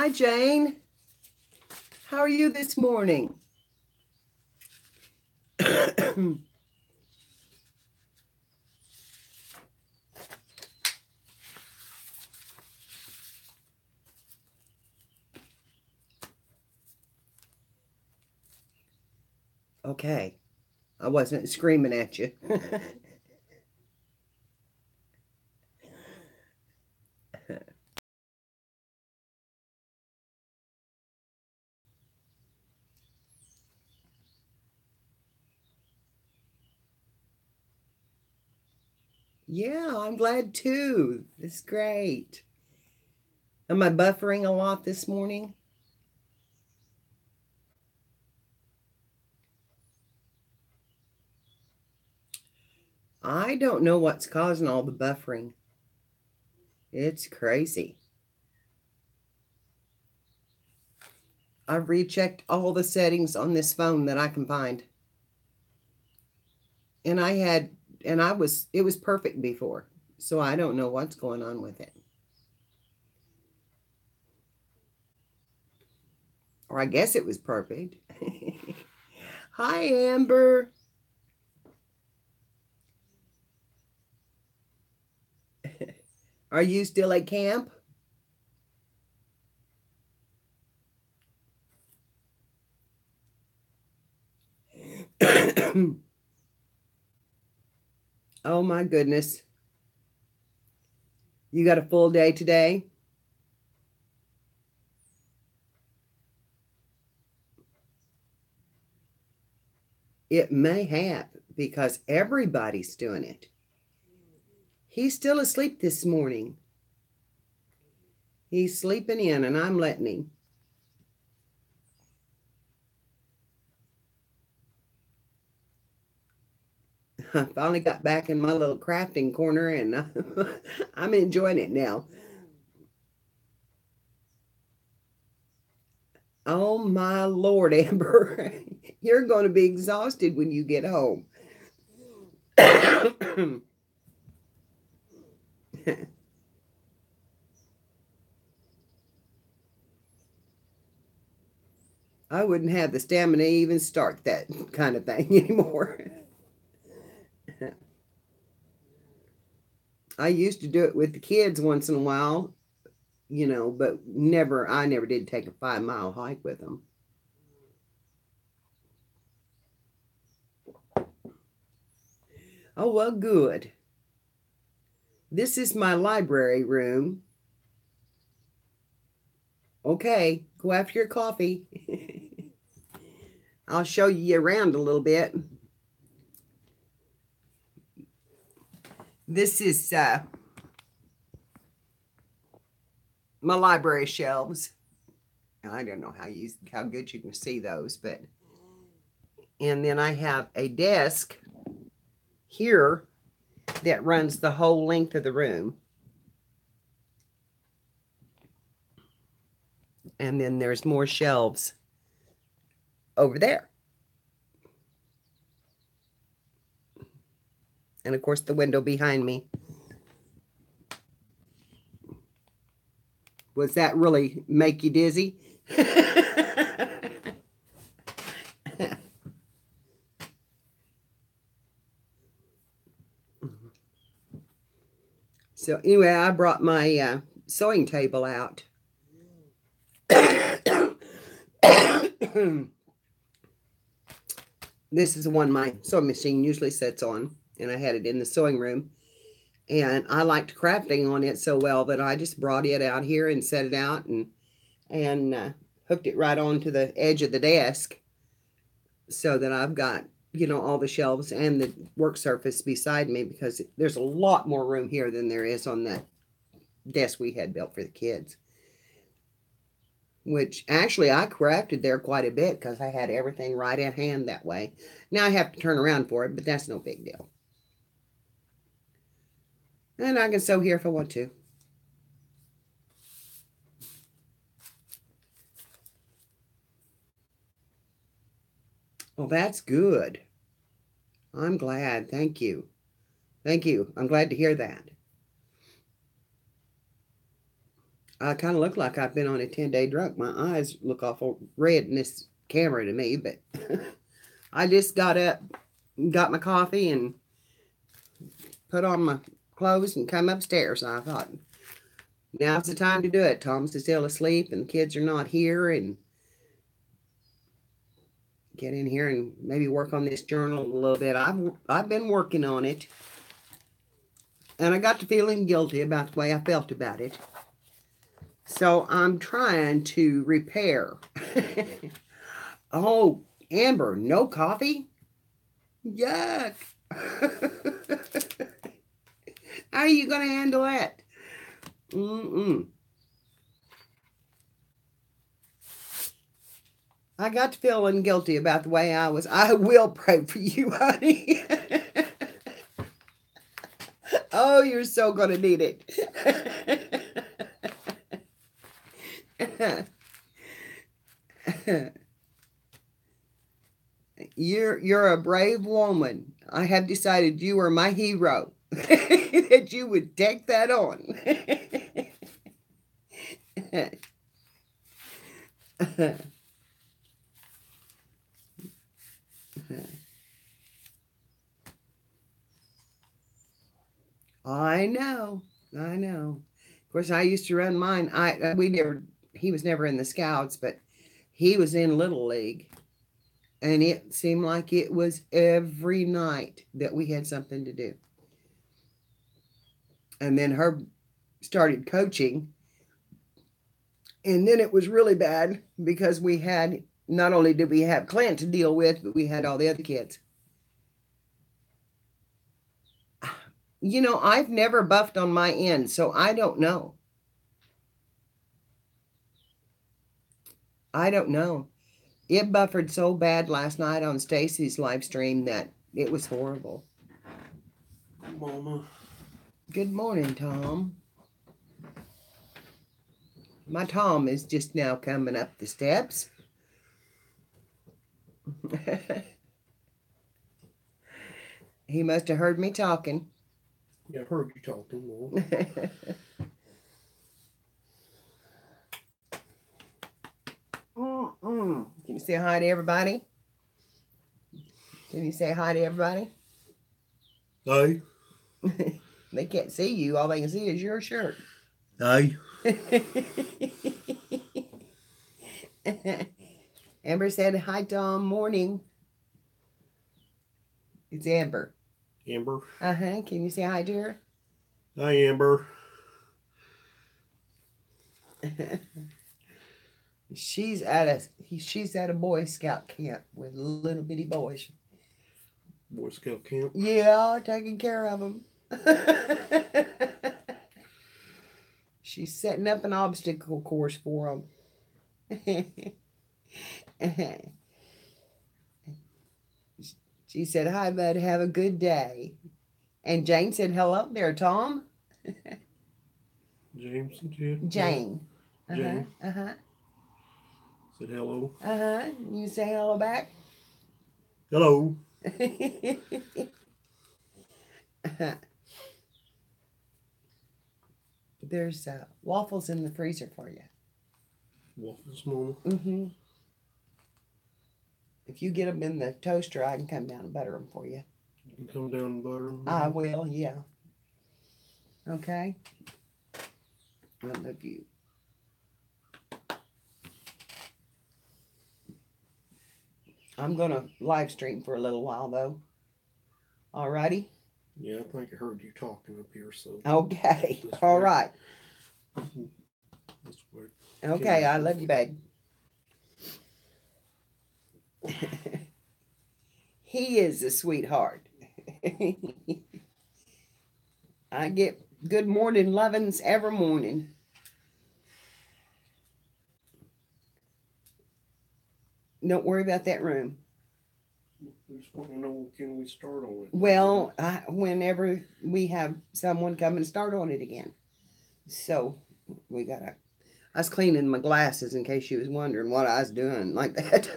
Hi, Jane. How are you this morning? Okay. I wasn't screaming at you. Yeah, I'm glad too. It's great. Am I buffering a lot this morning? I don't know what's causing all the buffering. It's crazy. I've rechecked all the settings on this phone that I can find. And it was perfect before. So I don't know what's going on with it. Or I guess it was perfect. Hi, Amber. Are you still at camp? Oh my goodness. You got a full day today? It may have because everybody's doing it. He's still asleep this morning. He's sleeping in and I'm letting him. I finally got back in my little crafting corner and I'm enjoying it now. Oh my Lord, Amber. You're going to be exhausted when you get home. I wouldn't have the stamina to even start that kind of thing anymore. I used to do it with the kids once in a while, but I never did take a 5 mile hike with them. Oh, well, good. This is my library room. Okay, go after your coffee. I'll show you around a little bit. This is my library shelves. I don't know how good you can see those, but and then I have a desk here that runs the whole length of the room. And then there's more shelves over there. And of course, the window behind me. Was that really make you dizzy? So anyway, I brought my sewing table out. This is the one my sewing machine usually sits on, and I had it in the sewing room. And I liked crafting on it so well that I just brought it out here and set it out and hooked it right onto the edge of the desk so that I've got, all the shelves and the work surface beside me because there's a lot more room here than there is on that desk we had built for the kids. Which actually I crafted there quite a bit because I had everything right at hand that way. Now I have to turn around for it, but that's no big deal. And I can sew here if I want to. Well, that's good. I'm glad. Thank you. Thank you. I'm glad to hear that. I kind of look like I've been on a 10-day drunk. My eyes look awful red in this camera to me, but I just got up, got my coffee, and put on my clothes and come upstairs. I thought, now's the time to do it. Tom's still asleep and the kids are not here, and get in here and maybe work on this journal a little bit. I've been working on it, and I got to feeling guilty about the way I felt about it. So I'm trying to repair. Oh, Amber, no coffee? Yuck. How are you going to handle that? Mm-mm. I got to feeling guilty about the way I was. I will pray for you, honey. Oh, you're so going to need it. You're a brave woman. I have decided you are my hero. That you would take that on. I know. I know. Of course, I used to run mine. He was never in the Scouts, but he was in Little League. And it seemed like it was every night that we had something to do. And then Herb started coaching. And then it was really bad because we had, not only did we have Clint to deal with, but we had all the other kids. You know, I've never buffed on my end, so I don't know. I don't know. It buffered so bad last night on Stacy's live stream that it was horrible. Mama. Good morning, Tom. My Tom is just now coming up the steps. He must have heard me talking. Yeah, I heard you talking, Mom. Can you say hi to everybody? Can you say hi to everybody? Hey. They can't see you. All they can see is your shirt. Hey. Amber said, hi, Tom. Morning. It's Amber. Amber. Uh-huh. Can you say hi to her? Hi, Amber. She's at a Boy Scout camp with little bitty boys. Boy Scout camp. Yeah, taking care of them. She's setting up an obstacle course for them. She said, hi, bud. Have a good day. And Jane said, hello there, Tom. James did. Jane. Uh-huh. Jane. Uh-huh. Said hello. Uh-huh. You say hello back? Hello. There's waffles in the freezer for you. Waffles, Mama. Mm-hmm. If you get them in the toaster, I can come down and butter them for you. You can come down and butter them. I will, yeah. Okay? I love you. I'm going to live stream for a little while, though. Alrighty? Yeah, I think I heard you talking up here, so. Okay. All right. That's weird. Okay, I love you, babe. He is a sweetheart. I get good morning lovins every morning. Don't worry about that room. We just want to know, can we start on it? Well, whenever we have someone come and start on it again. So I was cleaning my glasses in case you was wondering what I was doing like that.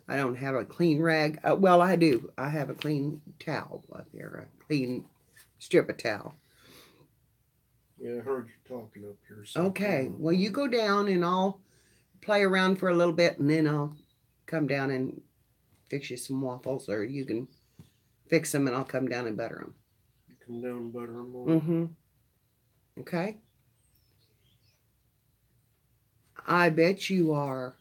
I don't have a clean rag. Well, I do. I have a clean towel up there, a clean strip of towel. Yeah, I heard you talking up here. So Okay, well, you go down and I'll play around for a little bit and then I'll come down and fix you some waffles, or you can fix them and I'll come down and butter them. you come down and butter them on. Mm-hmm. Okay? I bet you are.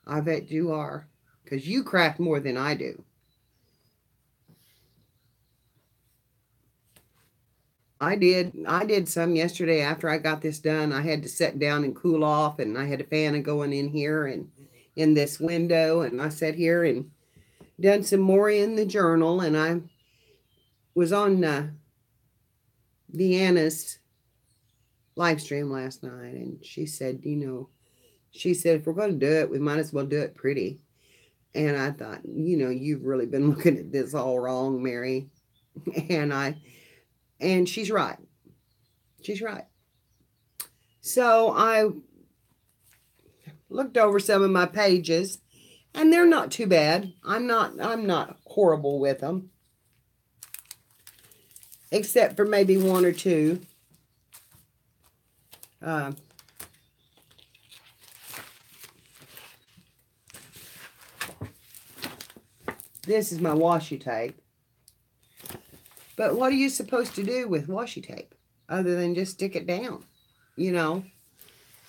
I bet you are. Because you craft more than I do. I did some yesterday after I got this done. I had to sit down and cool off, and I had a fan going in here and in this window, and I sat here and done some more in the journal, and I was on Deanna's live stream last night, and she said, she said, if we're going to do it, we might as well do it pretty. And I thought, you've really been looking at this all wrong, Mary. And and she's right. She's right. So I looked over some of my pages, and they're not too bad. I'm not horrible with them, except for maybe one or two. Uh, this is my washi tape. But what are you supposed to do with washi tape other than just stick it down? You know,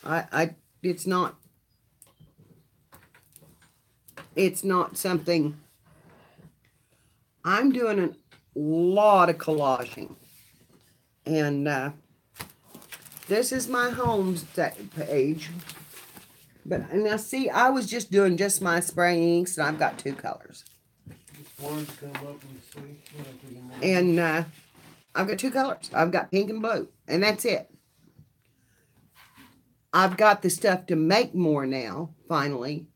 I it's not something. I'm doing a lot of collaging, and this is my home page. But now see, I was just doing just my spray inks, and I've got two colors. And I've got two colors. I've got pink and blue, and that's it. I've got the stuff to make more now, finally.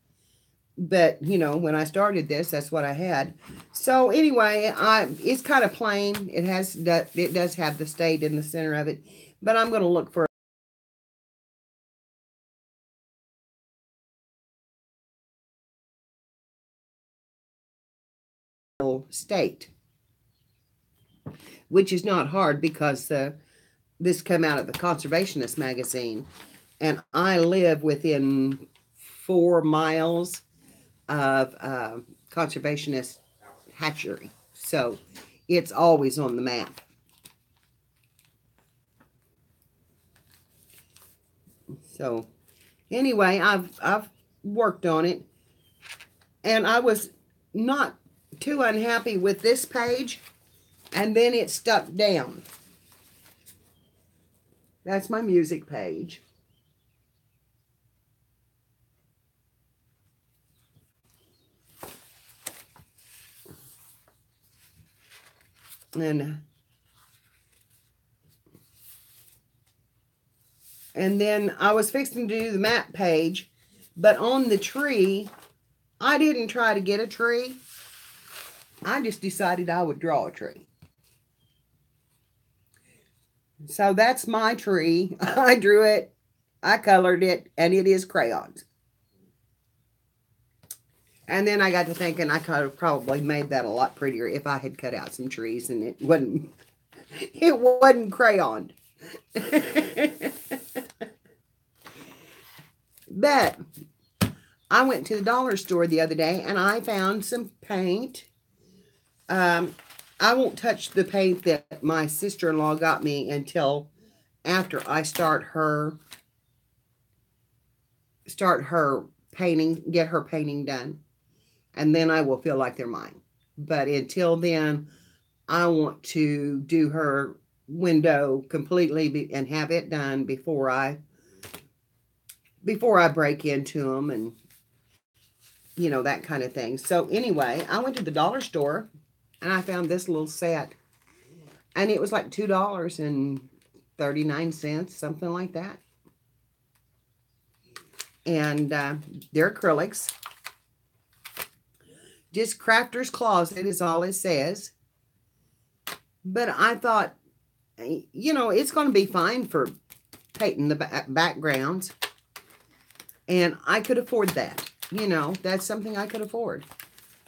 But when I started this, that's what I had. So anyway, it's kind of plain. It does have the state in the center of it, but I'm going to look for a state, which is not hard because this come out of the Conservationist magazine, and I live within 4 miles of Conservationist hatchery, so it's always on the map. So anyway, I've worked on it, and I was not too unhappy with this page, and then it stuck down. That's my music page. And then I was fixing to do the map page, but on the tree, I didn't try to get a tree. I just decided I would draw a tree. So that's my tree. I drew it, I colored it, and it is crayons. And then I got to thinking I could have probably made that a lot prettier if I had cut out some trees and it wasn't crayoned. But I went to the dollar store the other day and I found some paint. I won't touch the paint that my sister-in-law got me until after I start her painting, get her painting done. And then I will feel like they're mine. But until then, I want to do her window completely and have it done before I break into them and that kind of thing. So anyway, I went to the dollar store and I found this little set, and it was like $2.39, something like that. And they're acrylics. Just Crafter's Closet is all it says. But I thought, it's going to be fine for painting the backgrounds. And I could afford that. That's something I could afford.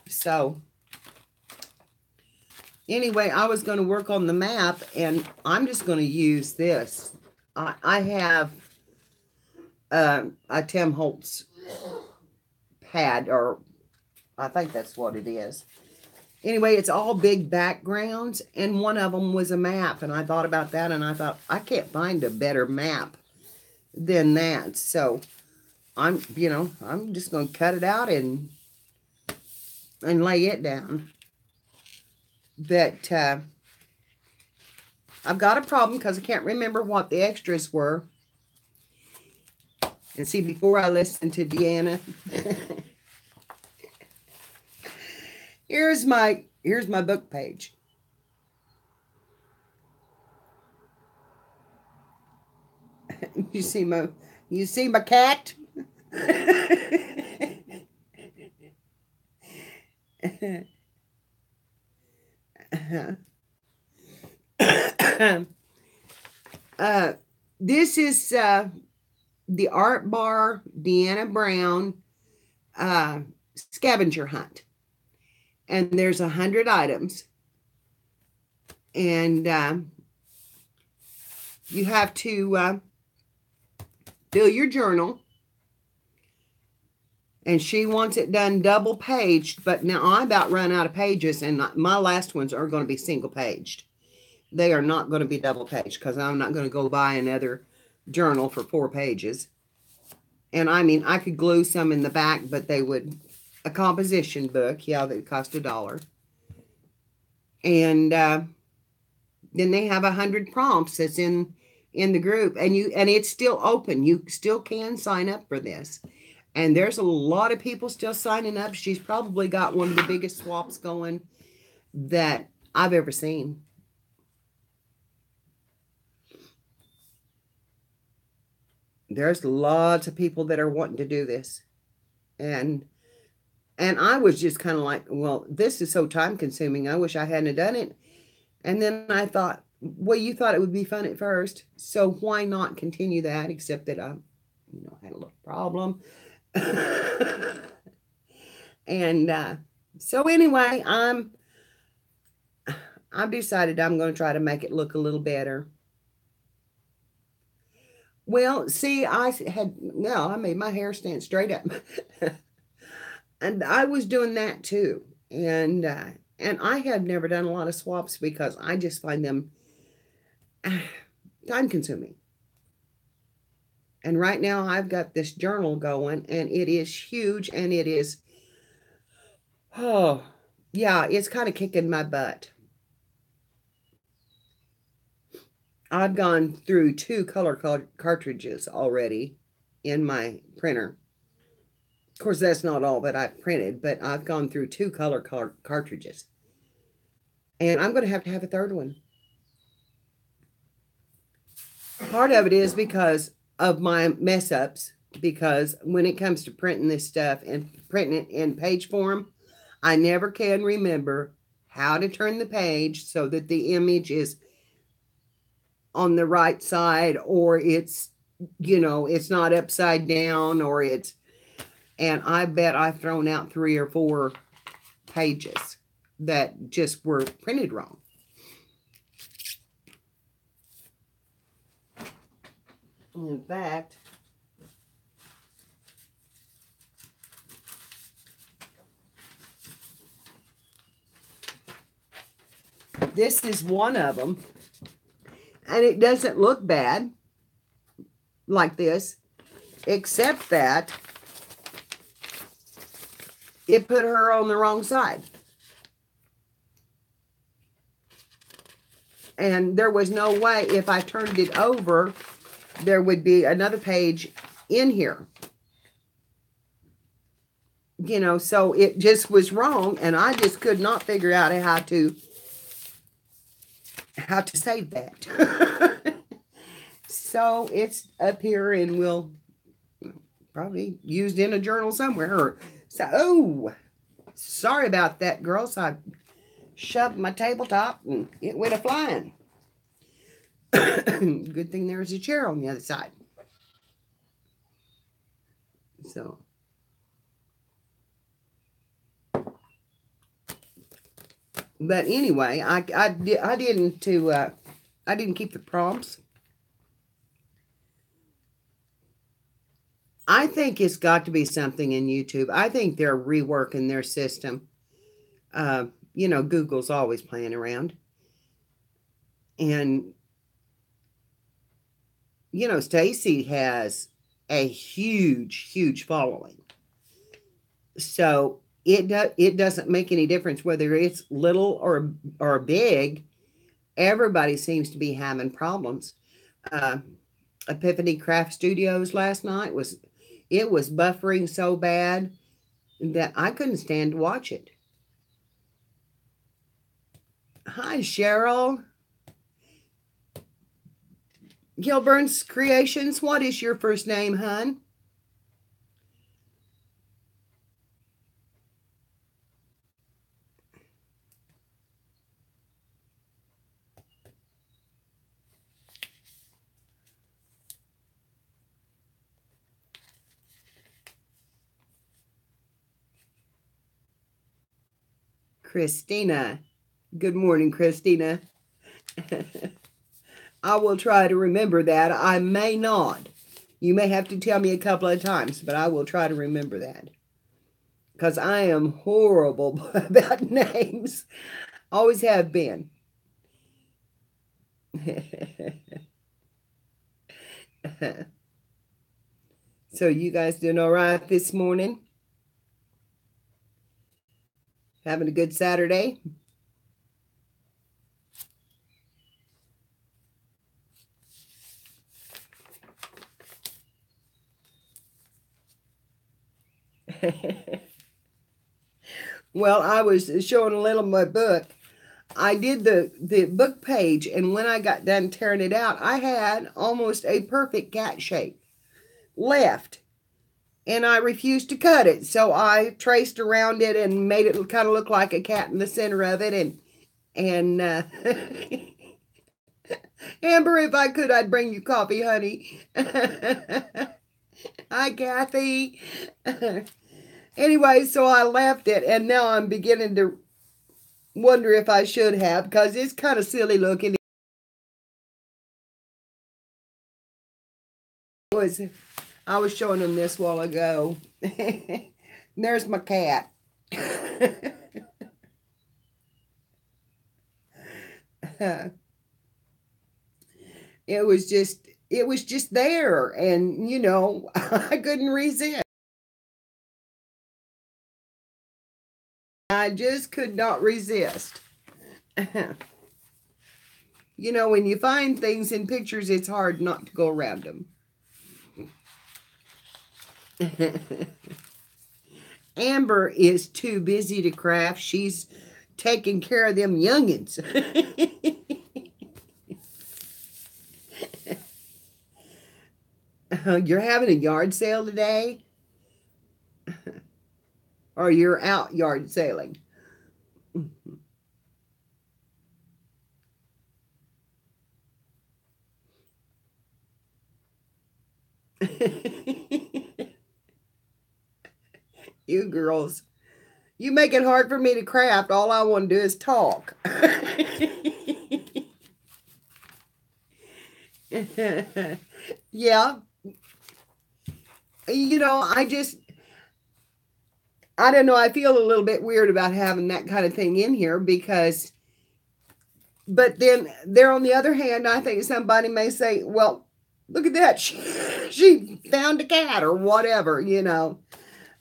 So Anyway, I was going to work on the map, and I'm just going to use this. I have a Tim Holtz pad, or I think that's what it is. Anyway, it's all big backgrounds, and one of them was a map, and I thought about that, and I thought, I can't find a better map than that. So I'm just going to cut it out and lay it down. But I've got a problem because I can't remember what the extras were. And see, before I listen to Deanna, here's my book page. You see my cat? This is the Art Bar Deanna Brown scavenger hunt, and there's 100 items, and you have to fill your journal. And she wants it done double paged, but now I about run out of pages, and my last ones are going to be single paged. They are not going to be double paged because I'm not going to go buy another journal for 4 pages. And I mean, I could glue some in the back, but they would, a composition book, yeah, that cost $1. And then they have 100 prompts that's in the group, and it's still open. You still can sign up for this. And there's a lot of people still signing up. She's probably got one of the biggest swaps going that I've ever seen. There's lots of people that are wanting to do this. And I was just kind of like, well, this is so time consuming. I wish I hadn't done it. And then I thought, well, you thought it would be fun at first. So why not continue that? Except that I, had a little problem. And so anyway, I've decided I'm going to try to make it look a little better. Well, see, I made my hair stand straight up. And I was doing that too. And I have never done a lot of swaps because I just find them time consuming. And right now I've got this journal going, and it is huge, and it is, oh, yeah, it's kind of kicking my butt. I've gone through 2 color cartridges already in my printer. Of course, that's not all that I've printed, but I've gone through 2 color cartridges. And I'm going to have a third one. Part of it is because of my mess ups, because when it comes to printing this stuff and printing it in page form, I never can remember how to turn the page so that the image is on the right side, or it's not upside down, or and I bet I've thrown out 3 or 4 pages that just were printed wrong. In fact, this is one of them, and it doesn't look bad like this, except that it put her on the wrong side. And there was no way, if I turned it over, there would be another page in here. So it just was wrong, and I just could not figure out how to save that. So it's up here, and we'll probably used in a journal somewhere. So, sorry about that, girls. I shoved my tabletop and it went a-flying. Good thing there's a chair on the other side. So, But anyway, I didn't keep the prompts. I think it's got to be something in YouTube. I think they're reworking their system. Uh, Google's always playing around, and Stacy has a huge, huge following. So it doesn't make any difference whether it's little or big. Everybody seems to be having problems. Uh, Epiphany Craft Studios last night was buffering so bad that I couldn't stand to watch it. Hi, Cheryl. Gilburn's Creations. What is your first name, hun? Christina. Good morning, Christina. I will try to remember that. I may not. You may have to tell me a couple of times, but I will try to remember that. Because I am horrible about names. Always have been. So you guys doing all right this morning? Having a good Saturday? Well, I was showing a little of my book. I did the book page, and when I got done tearing it out, I had almost a perfect cat shape left, and I refused to cut it. So I traced around it and made it kind of look like a cat in the center of it, and Amber, if I could, I'd bring you coffee, honey. Hi, Kathy. Anyway, so I left it, and now I'm beginning to wonder if I should have, because it's kind of silly looking. I was showing them this while ago. There's my cat. It was just there, and I couldn't resist. I just could not resist. When you find things in pictures, it's hard not to go around them. Amber is too busy to craft. She's taking care of them youngins. You're having a yard sale today? Or you're out yard sailing? You girls, you make it hard for me to craft. All I want to do is talk. Yeah. I don't know. I feel a little bit weird about having that kind of thing in here but then there on the other hand, I think somebody may say, well, look at that. She found a cat or whatever,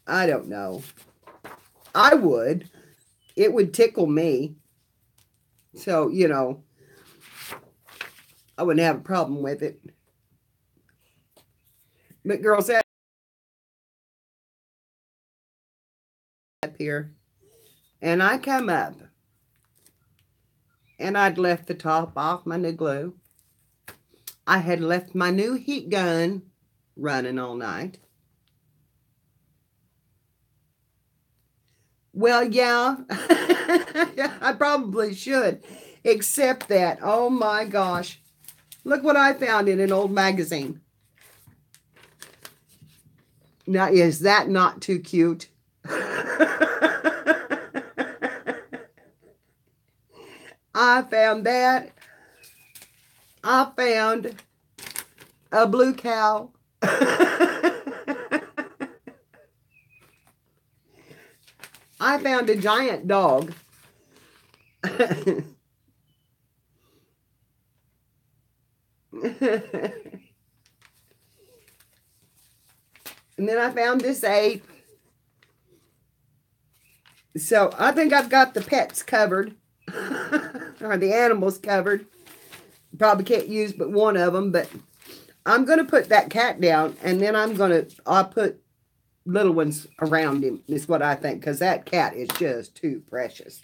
I don't know. I would. It would tickle me. So, I wouldn't have a problem with it. But girls, up here, and I come up, and I'd left the top off my new glue. I had left my new heat gun running all night. Well, yeah, I probably should, except that, oh my gosh, look what I found in an old magazine. Now, is that not too cute? I found that. I found a blue cow. I found a giant dog. And then I found this ape. So I think I've got the pets covered, or the animals covered. Probably can't use but one of them, but I'm going to put that cat down, and then I'll put little ones around him, is what I think, because that cat is just too precious.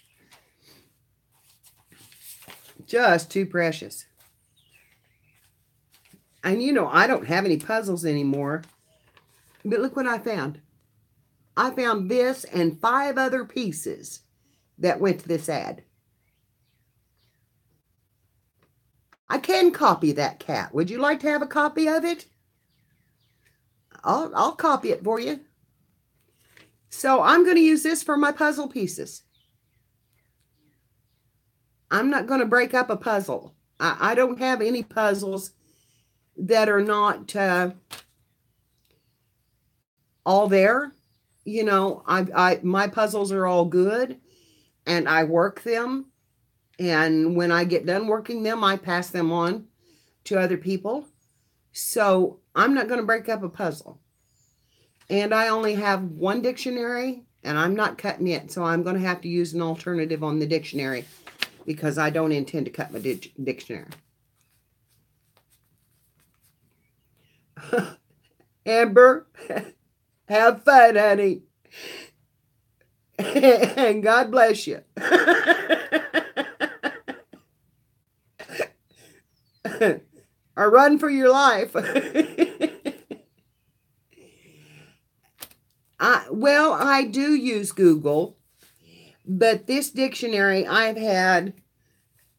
Just too precious. And you know, I don't have any puzzles anymore, but look what I found. I found this and 5 other pieces that went to this ad. I can copy that cat. Would you like to have a copy of it? I'll copy it for you. So I'm going to use this for my puzzle pieces. I'm not going to break up a puzzle. I don't have any puzzles that are not all there. You know, my puzzles are all good, and I work them. And when I get done working them, I pass them on to other people. So I'm not going to break up a puzzle. And I only have one dictionary, and I'm not cutting it. So I'm going to have to use an alternative on the dictionary because I don't intend to cut my dictionary. Amber, have fun, honey. And God bless you. Or run for your life. I do use Google, but this dictionary I've had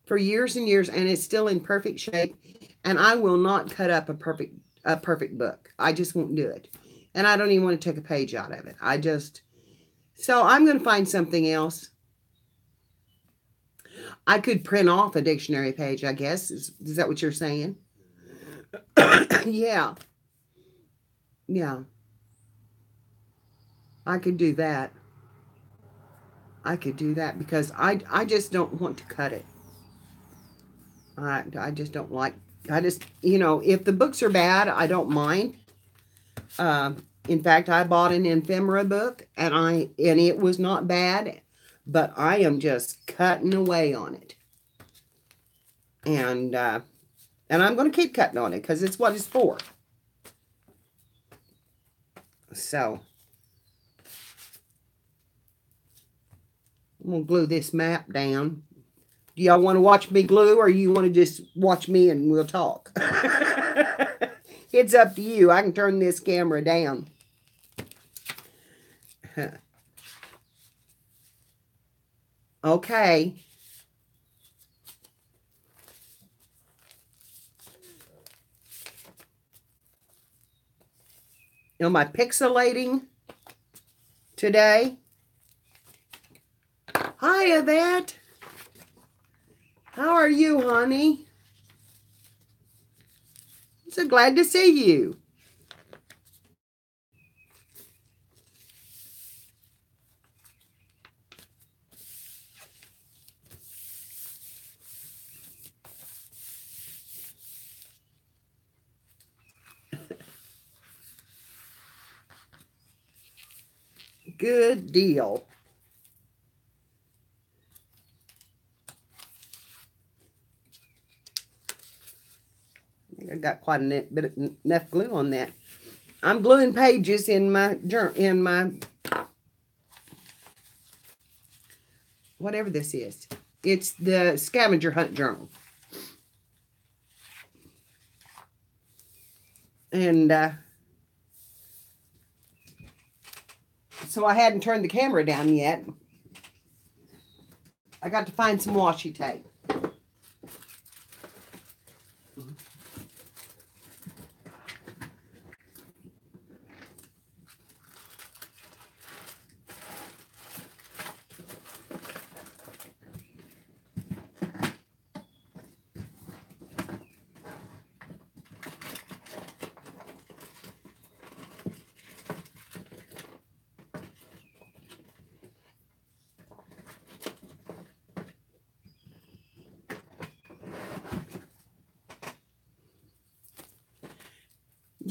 for years and years, and it's still in perfect shape, and I will not cut up a perfect book. I just won't do it. And I don't even want to take a page out of it. So I'm going to find something else. I could print off a dictionary page, I guess. Is that what you're saying? Yeah. Yeah. I could do that. I could do that because I just don't want to cut it. I just don't like, if the books are bad, I don't mind. In fact, I bought an ephemera book and it was not bad, but I am just cutting away on it. And I'm going to keep cutting on it because it's what it's for. So I'm going to glue this map down. Do y'all want to watch me glue, or you want to just watch me and we'll talk? It's up to you. I can turn this camera down. Okay. Am I pixelating today? Hi, Yvette. How are you, honey? I'm so glad to see you. Good deal. I got quite a bit of enough glue on that. I'm gluing pages in my whatever this is. It's the Scavenger Hunt Journal. And so I hadn't turned the camera down yet. I got to find some washi tape.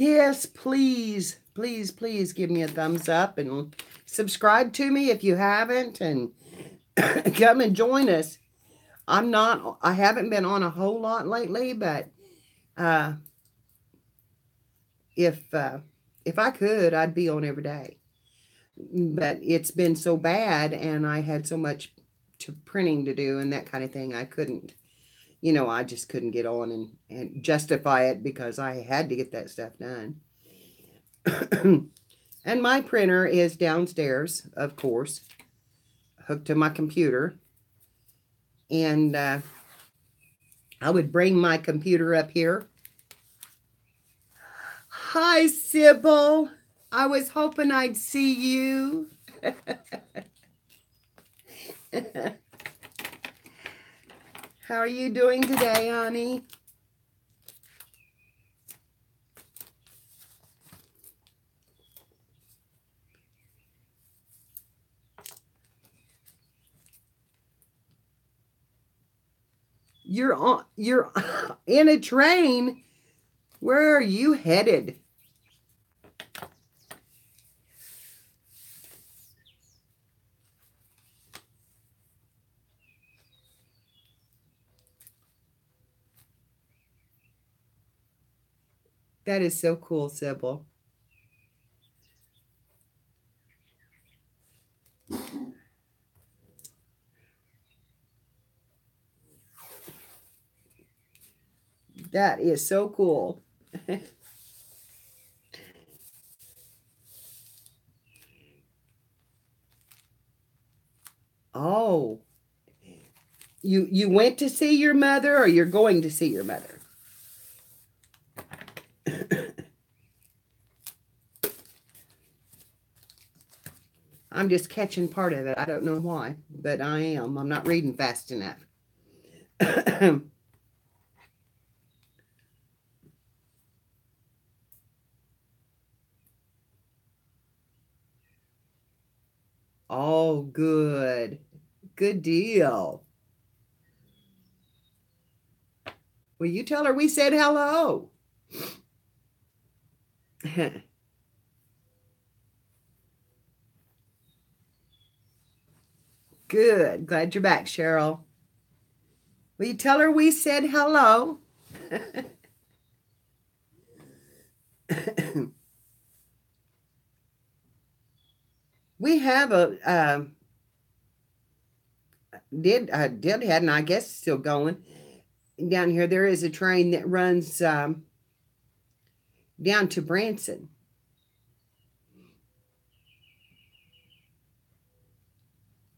Yes, please, please, please give me a thumbs up and subscribe to me if you haven't, and come and join us. I haven't been on a whole lot lately, but uh, if uh, if I could, I'd be on every day. But it's been so bad, and I had so much to printing to do and that kind of thing. I couldn't, I just couldn't get on and justify it because I had to get that stuff done. And my printer is downstairs, of course, hooked to my computer. And I would bring my computer up here. Hi, Sybil. I was hoping I'd see you. How are you doing today, honey? You're in a train. Where are you headed? That is so cool, Sybil. That is so cool. Oh, you went to see your mother, or you're going to see your mother? I'm just catching part of it. I don't know why, but I am. I'm not reading fast enough. Oh, good. Good deal. Well, you tell her we said hello. Good. Glad you're back, Cheryl. Will you tell her we said hello? We have a did had, and I guess it's still going down here. There is a train that runs down to Branson.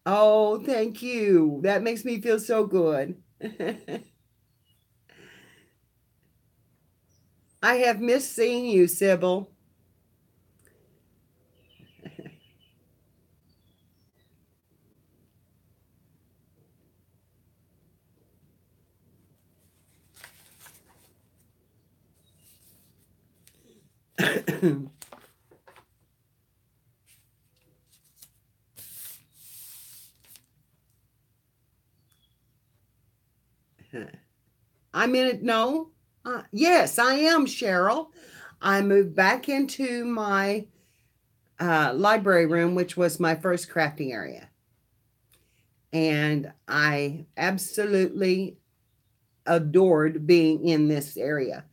Oh, thank you. That makes me feel so good. I have missed seeing you, Sybil. I'm in it. No. Yes, I am, Cheryl. I moved back into my library room, which was my first crafting area. And I absolutely adored being in this area.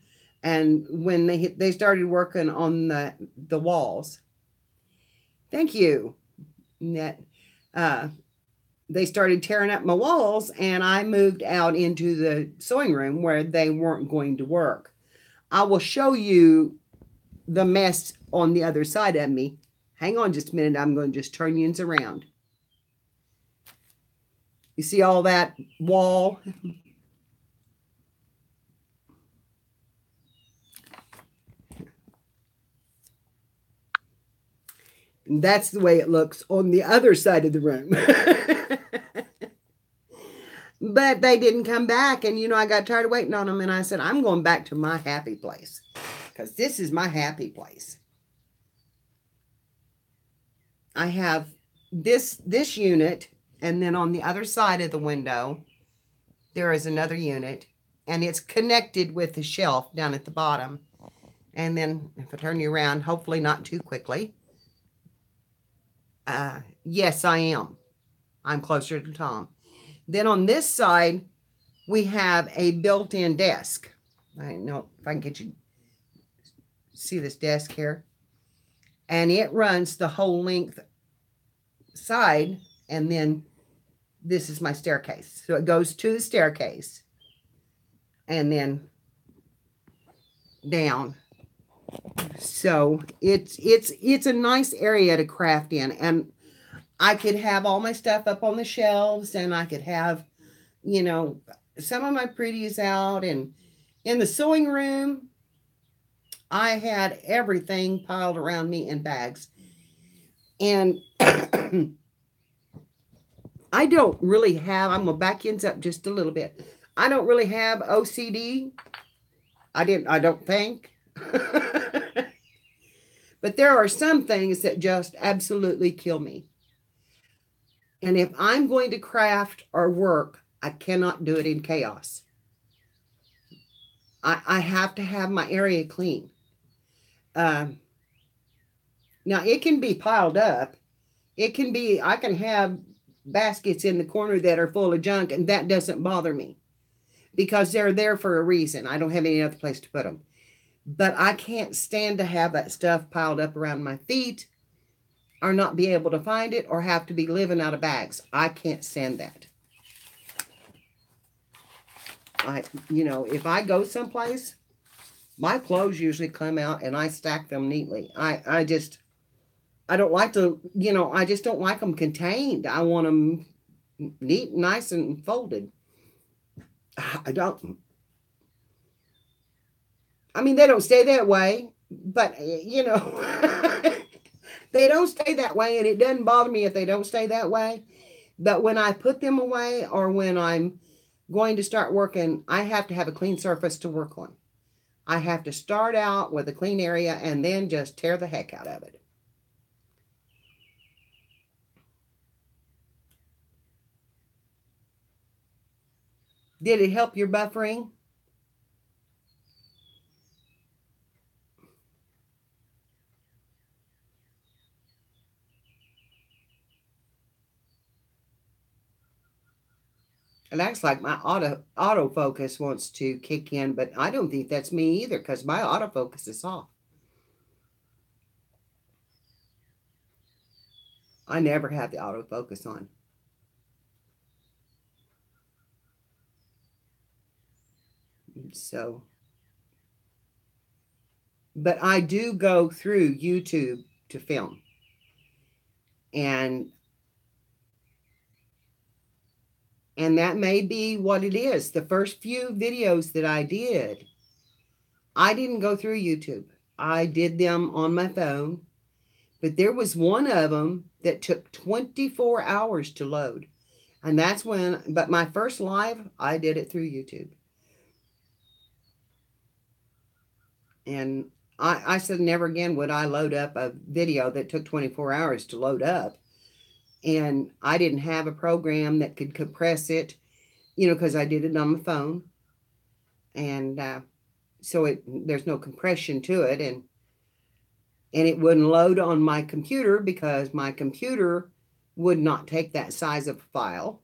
And when they started working on the walls, thank you. That they started tearing up my walls, and I moved out into the sewing room where they weren't going to work. I will show you the mess on the other side of me. Hang on just a minute. I'm going to just turn you around. You see all that wall? That's the way it looks on the other side of the room. But they didn't come back, and I got tired of waiting on them, and I said, I'm going back to my happy place, because this is my happy place. I have this unit, and then on the other side of the window there is another unit, and it's connected with the shelf down at the bottom. And then if I turn you around, hopefully not too quickly. Yes, I am. I'm closer to Tom. Then on this side, we have a built-in desk. I don't know if I can get you to see this desk here. And it runs the whole length side, and then this is my staircase. So it goes to the staircase and then down. So it's a nice area to craft in, and I could have all my stuff up on the shelves, and I could have, you know, some of my pretties out. And in the sewing room, I had everything piled around me in bags. And I don't really have, I'm gonna back ends up just a little bit. I don't really have OCD. I don't think. But there are some things that just absolutely kill me. And if I'm going to craft or work, I cannot do it in chaos. I have to have my area clean. Um, Now, it can be piled up. It can be, I can have baskets in the corner that are full of junk, and that doesn't bother me because they're there for a reason. I don't have any other place to put them. But I can't stand to have that stuff piled up around my feet or not be able to find it or have to be living out of bags. I can't stand that. If I go someplace, my clothes usually come out and I stack them neatly. I don't like to, I just don't like them contained. I want them neat, nice, and folded. I don't, I mean, they don't stay that way, but, they don't stay that way, and it doesn't bother me if they don't stay that way. But when I put them away or when I'm going to start working, I have to have a clean surface to work on. I have to start out with a clean area and then just tear the heck out of it. Did it help your buffering? It acts like my autofocus wants to kick in, but I don't think that's me either because my autofocus is off. I never have the autofocus on. So, but I do go through YouTube to film. And that may be what it is. The first few videos that I didn't go through YouTube. I did them on my phone, but there was one of them that took 24 hours to load. And but my first live, I did it through YouTube. And I said never again would I load up a video that took 24 hours to load up. And I didn't have a program that could compress it, because I did it on my phone. And so there's no compression to it. And it wouldn't load on my computer because my computer would not take that size of a file.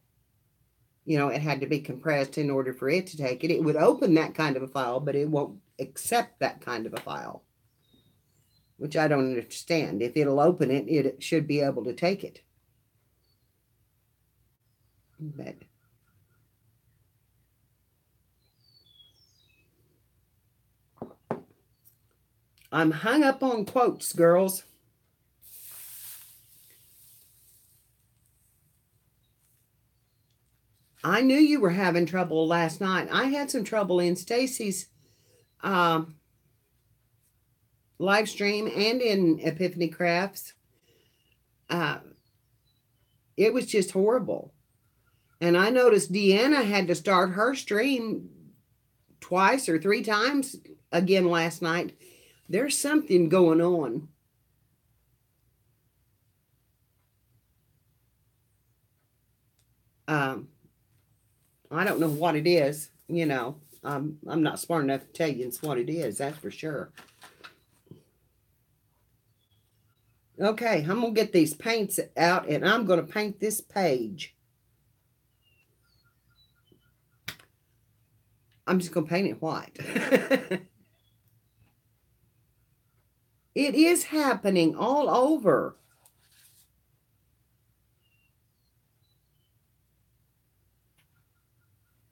It had to be compressed in order for it to take it. It would open that kind of a file, but it won't accept that kind of a file, which I don't understand. If it'll open it, it should be able to take it. But I'm hung up on quotes, girls. I knew you were having trouble last night. I had some trouble in Stacy's live stream and in Epiphany Crafts. It was just horrible. And I noticed Deanna had to start her stream twice or three times again last night. There's something going on. I don't know what it is. I'm not smart enough to tell you it's what it is. That's for sure. Okay, I'm going to get these paints out and I'm going to paint this page. I'm just going to paint it white. It is happening all over.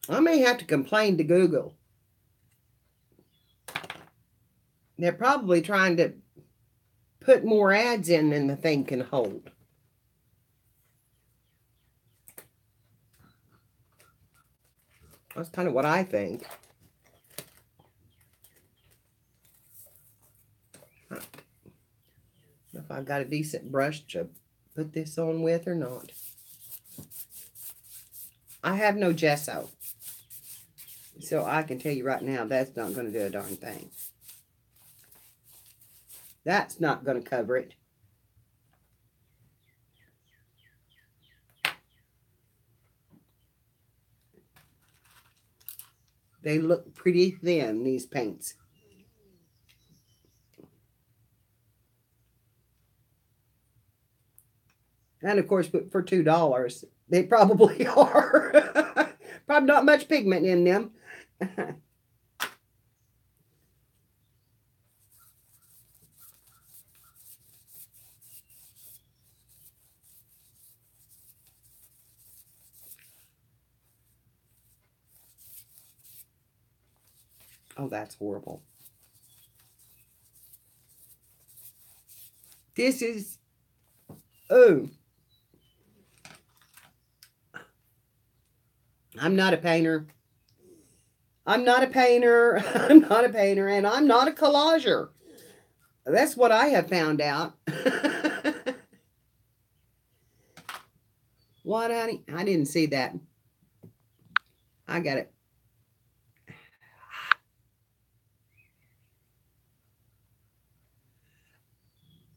I may have to complain to Google. They're probably trying to put more ads in than the thing can hold. That's kind of what I think. If I've got a decent brush to put this on with or not. I have no gesso. So I can tell you right now, that's not going to do a darn thing. That's not going to cover it. They look pretty thin, these paints. And of course, for $2, they probably are. Probably not much pigment in them. Oh, that's horrible. This is, oh, I'm not a painter. I'm not a painter. I'm not a painter. And I'm not a collager. That's what I have found out. What, honey? I didn't see that. I got it.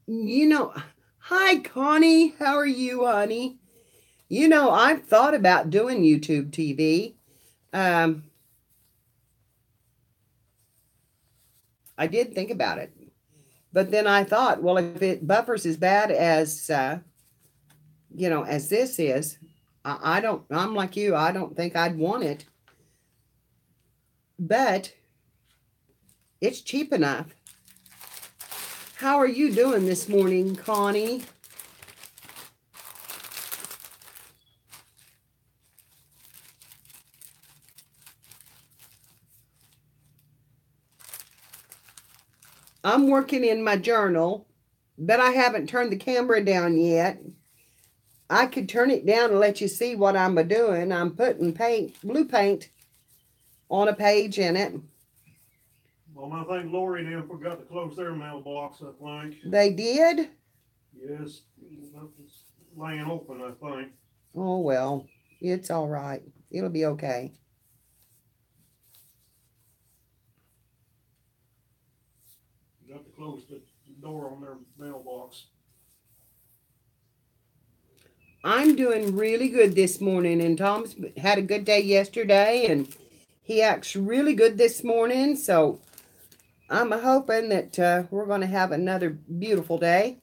You know, hi, Connie. How are you, honey? You know, I've thought about doing YouTube TV. I did think about it. But then I thought, well, if it buffers as bad as, as this is, I'm like you, I don't think I'd want it. But it's cheap enough. How are you doing this morning, Connie? I'm working in my journal, but I haven't turned the camera down yet. I could turn it down and let you see what I'm doing. I'm putting blue paint on a page in it. Well, I think Lori and them forgot to close their mailbox, I think. They did? Yes, it's laying open, I think. Oh, well, it's all right. It'll be okay. Got to close the door on their mailbox. I'm doing really good this morning, and Tom's had a good day yesterday, and he acts really good this morning, so I'm hoping that we're going to have another beautiful day.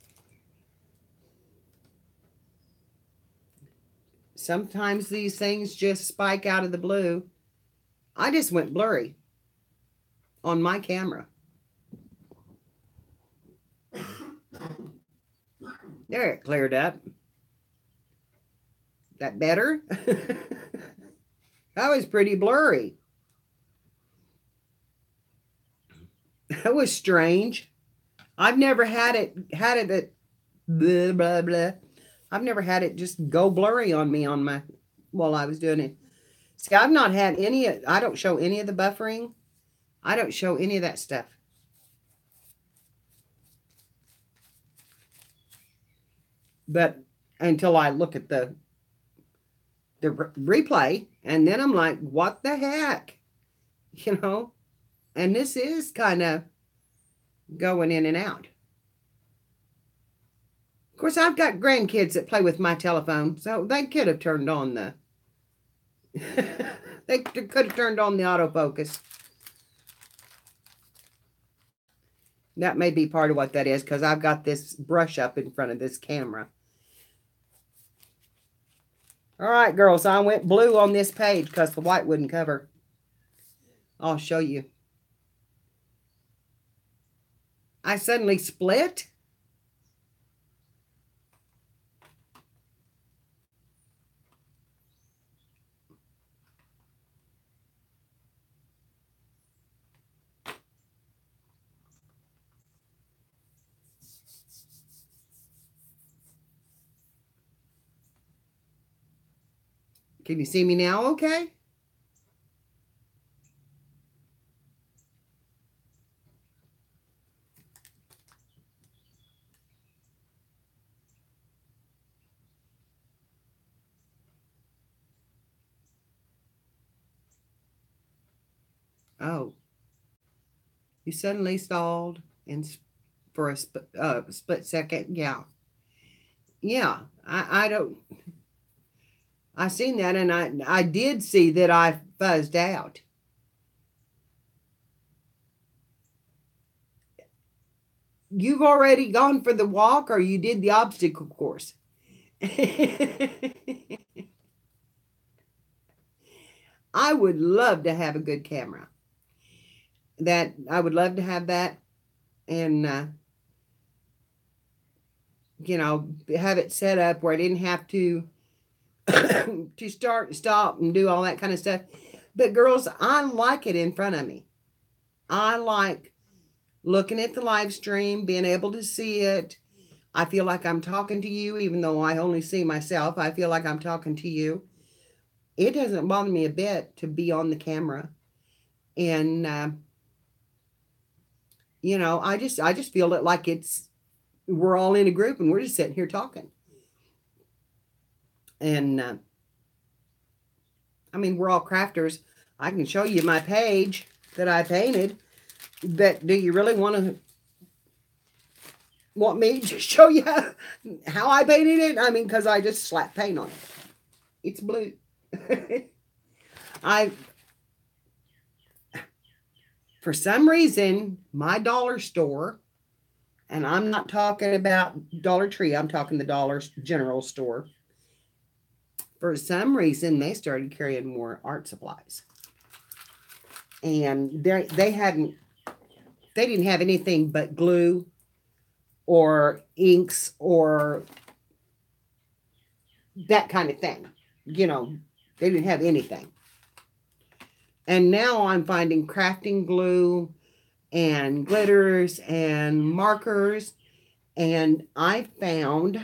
Sometimes these things just spike out of the blue. I just went blurry on my camera. There, it cleared up. That better? That was pretty blurry. That was strange. I've never had it that blah blah blah. I've never had it just go blurry on me while I was doing it. See, I've not had I don't show any of the buffering. I don't show any of that stuff. But until I look at the replay, and then I'm like, what the heck? And this is kind of going in and out. Of course, I've got grandkids that play with my telephone, so they could have turned on they could have turned on the autofocus. That may be part of what that is because I've got this brush up in front of this camera. All right, girls, I went blue on this page because the white wouldn't cover. I'll show you. I suddenly split. Can you see me now? Okay. Oh, you suddenly stalled and for a split second. Yeah. Yeah. I don't. I seen that, and I did see that I fuzzed out. You've already gone for the walk, or you did the obstacle course. I would love to have a good camera. That I would love to have that, and have it set up where I didn't have to to start and stop and do all that kind of stuff. But girls, I like it in front of me. I like looking at the live stream, being able to see it. I feel like I'm talking to you, even though I only see myself. I feel like I'm talking to you. It doesn't bother me a bit to be on the camera, and I just feel it like we're all in a group and we're just sitting here talking. And I mean, we're all crafters. I can show you my page that I painted. But do you really want me to show you how I painted it? I mean, because I just slapped paint on it. It's blue. I For some reason, my dollar store, and I'm not talking about Dollar Tree, I'm talking the Dollar General store. For some reason, they started carrying more art supplies. And they didn't have anything but glue or inks or that kind of thing. They didn't have anything. And now I'm finding crafting glue and glitters and markers. And I found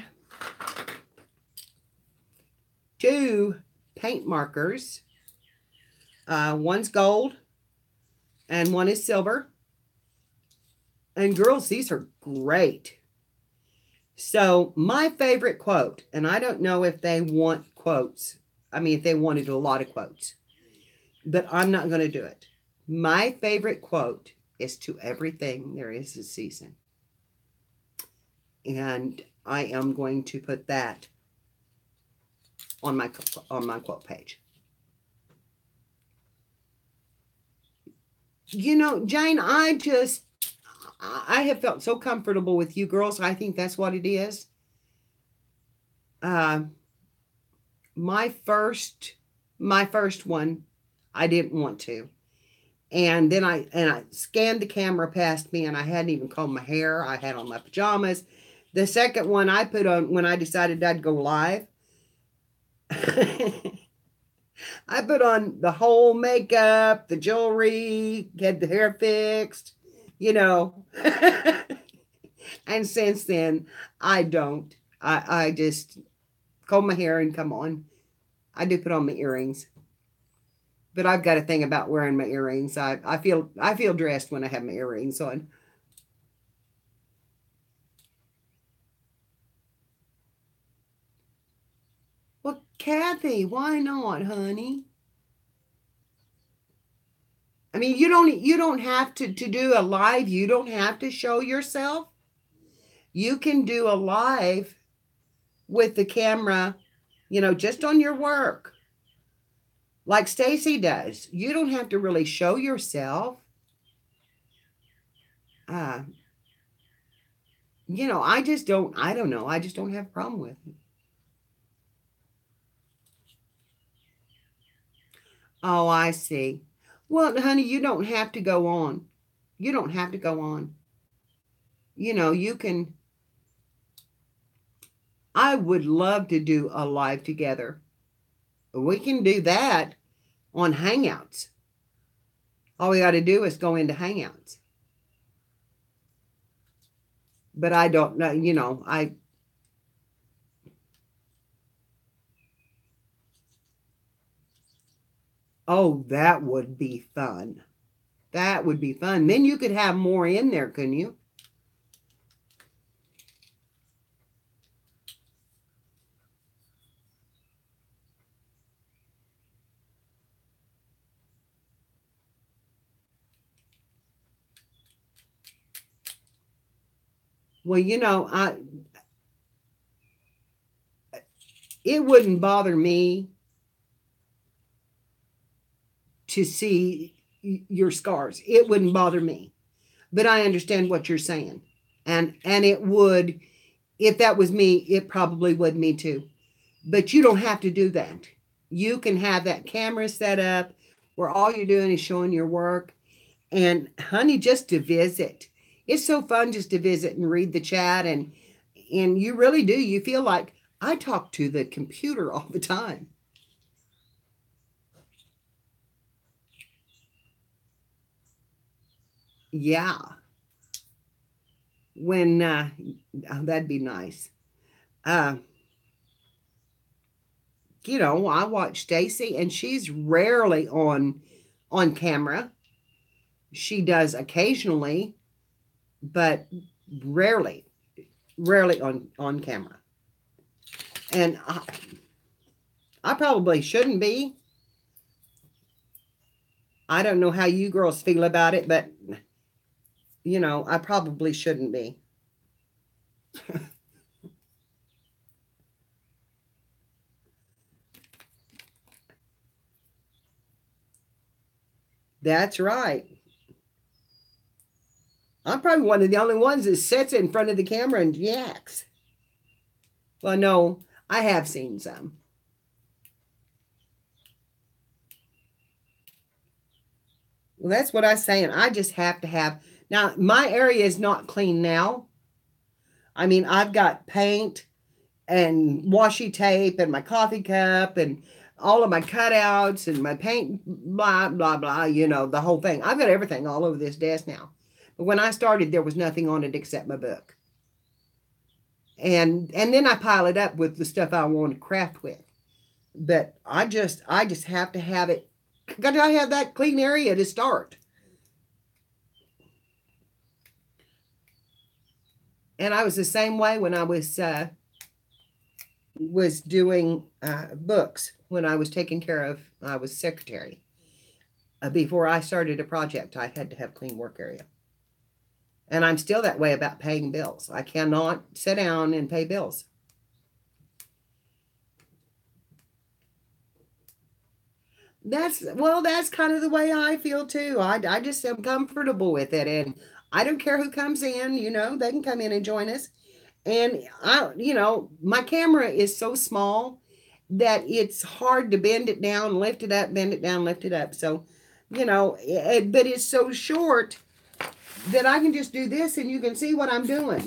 2 paint markers. One's gold and one is silver. And girls, these are great. So my favorite quote, and I don't know if they want quotes. I mean, if they wanted a lot of quotes, but I'm not going to do it. My favorite quote is "To everything there is a season." And I am going to put that on my quote page. Jane, I have felt so comfortable with you girls. I think that's what it is. My first one, I didn't want to. And then I scanned the camera past me, and I hadn't even combed my hair. I had on my pajamas. The second one I put on when I decided I'd go live. I put on the whole makeup, the jewelry, get the hair fixed, And since then, I don't. I just comb my hair and come on. I do put on my earrings. But I've got a thing about wearing my earrings. I feel dressed when I have my earrings on. Well, Kathy, why not, honey? I mean, you don't have to do a live. You don't have to show yourself. You can do a live with the camera, just on your work. Like Stacy does. You don't have to really show yourself. I just don't. I don't know. I just don't have a problem with it. Oh, I see. Well, honey, you don't have to go on. You don't have to go on. You can. I would love to do a live together. We can do that on Hangouts. All we got to do is go into Hangouts. But I don't know, oh, that would be fun. That would be fun. Then you could have more in there, couldn't you? Well, it wouldn't bother me to see your scars. It wouldn't bother me. But I understand what you're saying. And it would, if that was me, it probably would me too. But you don't have to do that. You can have that camera set up where all you're doing is showing your work. And honey, just to visit. It's so fun just to visit and read the chat, and you really do. You feel like I talk to the computer all the time. Yeah. When that'd be nice. Uh, I watch Stacy, and she's rarely on camera. She does occasionally, but rarely, rarely on camera. And I probably shouldn't be. I don't know how you girls feel about it, but I probably shouldn't be. That's right. I'm probably one of the only ones that sits in front of the camera and yaks. Well, no, I have seen some. Well, that's what I'm saying. I just have to have. Now, my area is not clean now. I mean, I've got paint and washi tape and my coffee cup and all of my cutouts and my paint, blah, blah, blah, the whole thing. I've got everything all over this desk now. But when I started, there was nothing on it except my book. And then I pile it up with the stuff I want to craft with. But I just have to have it. Got to have that clean area to start. And I was the same way when I was doing books, when I was taking care of. I was secretary. Before I started a project, I had to have clean work area. And I'm still that way about paying bills. I cannot sit down and pay bills. That's kind of the way I feel too. I just am comfortable with it, and I don't care who comes in. They can come in and join us. And my camera is so small that it's hard to bend it down, lift it up, bend it down, lift it up. So, but it's so short that I can just do this, and you can see what I'm doing.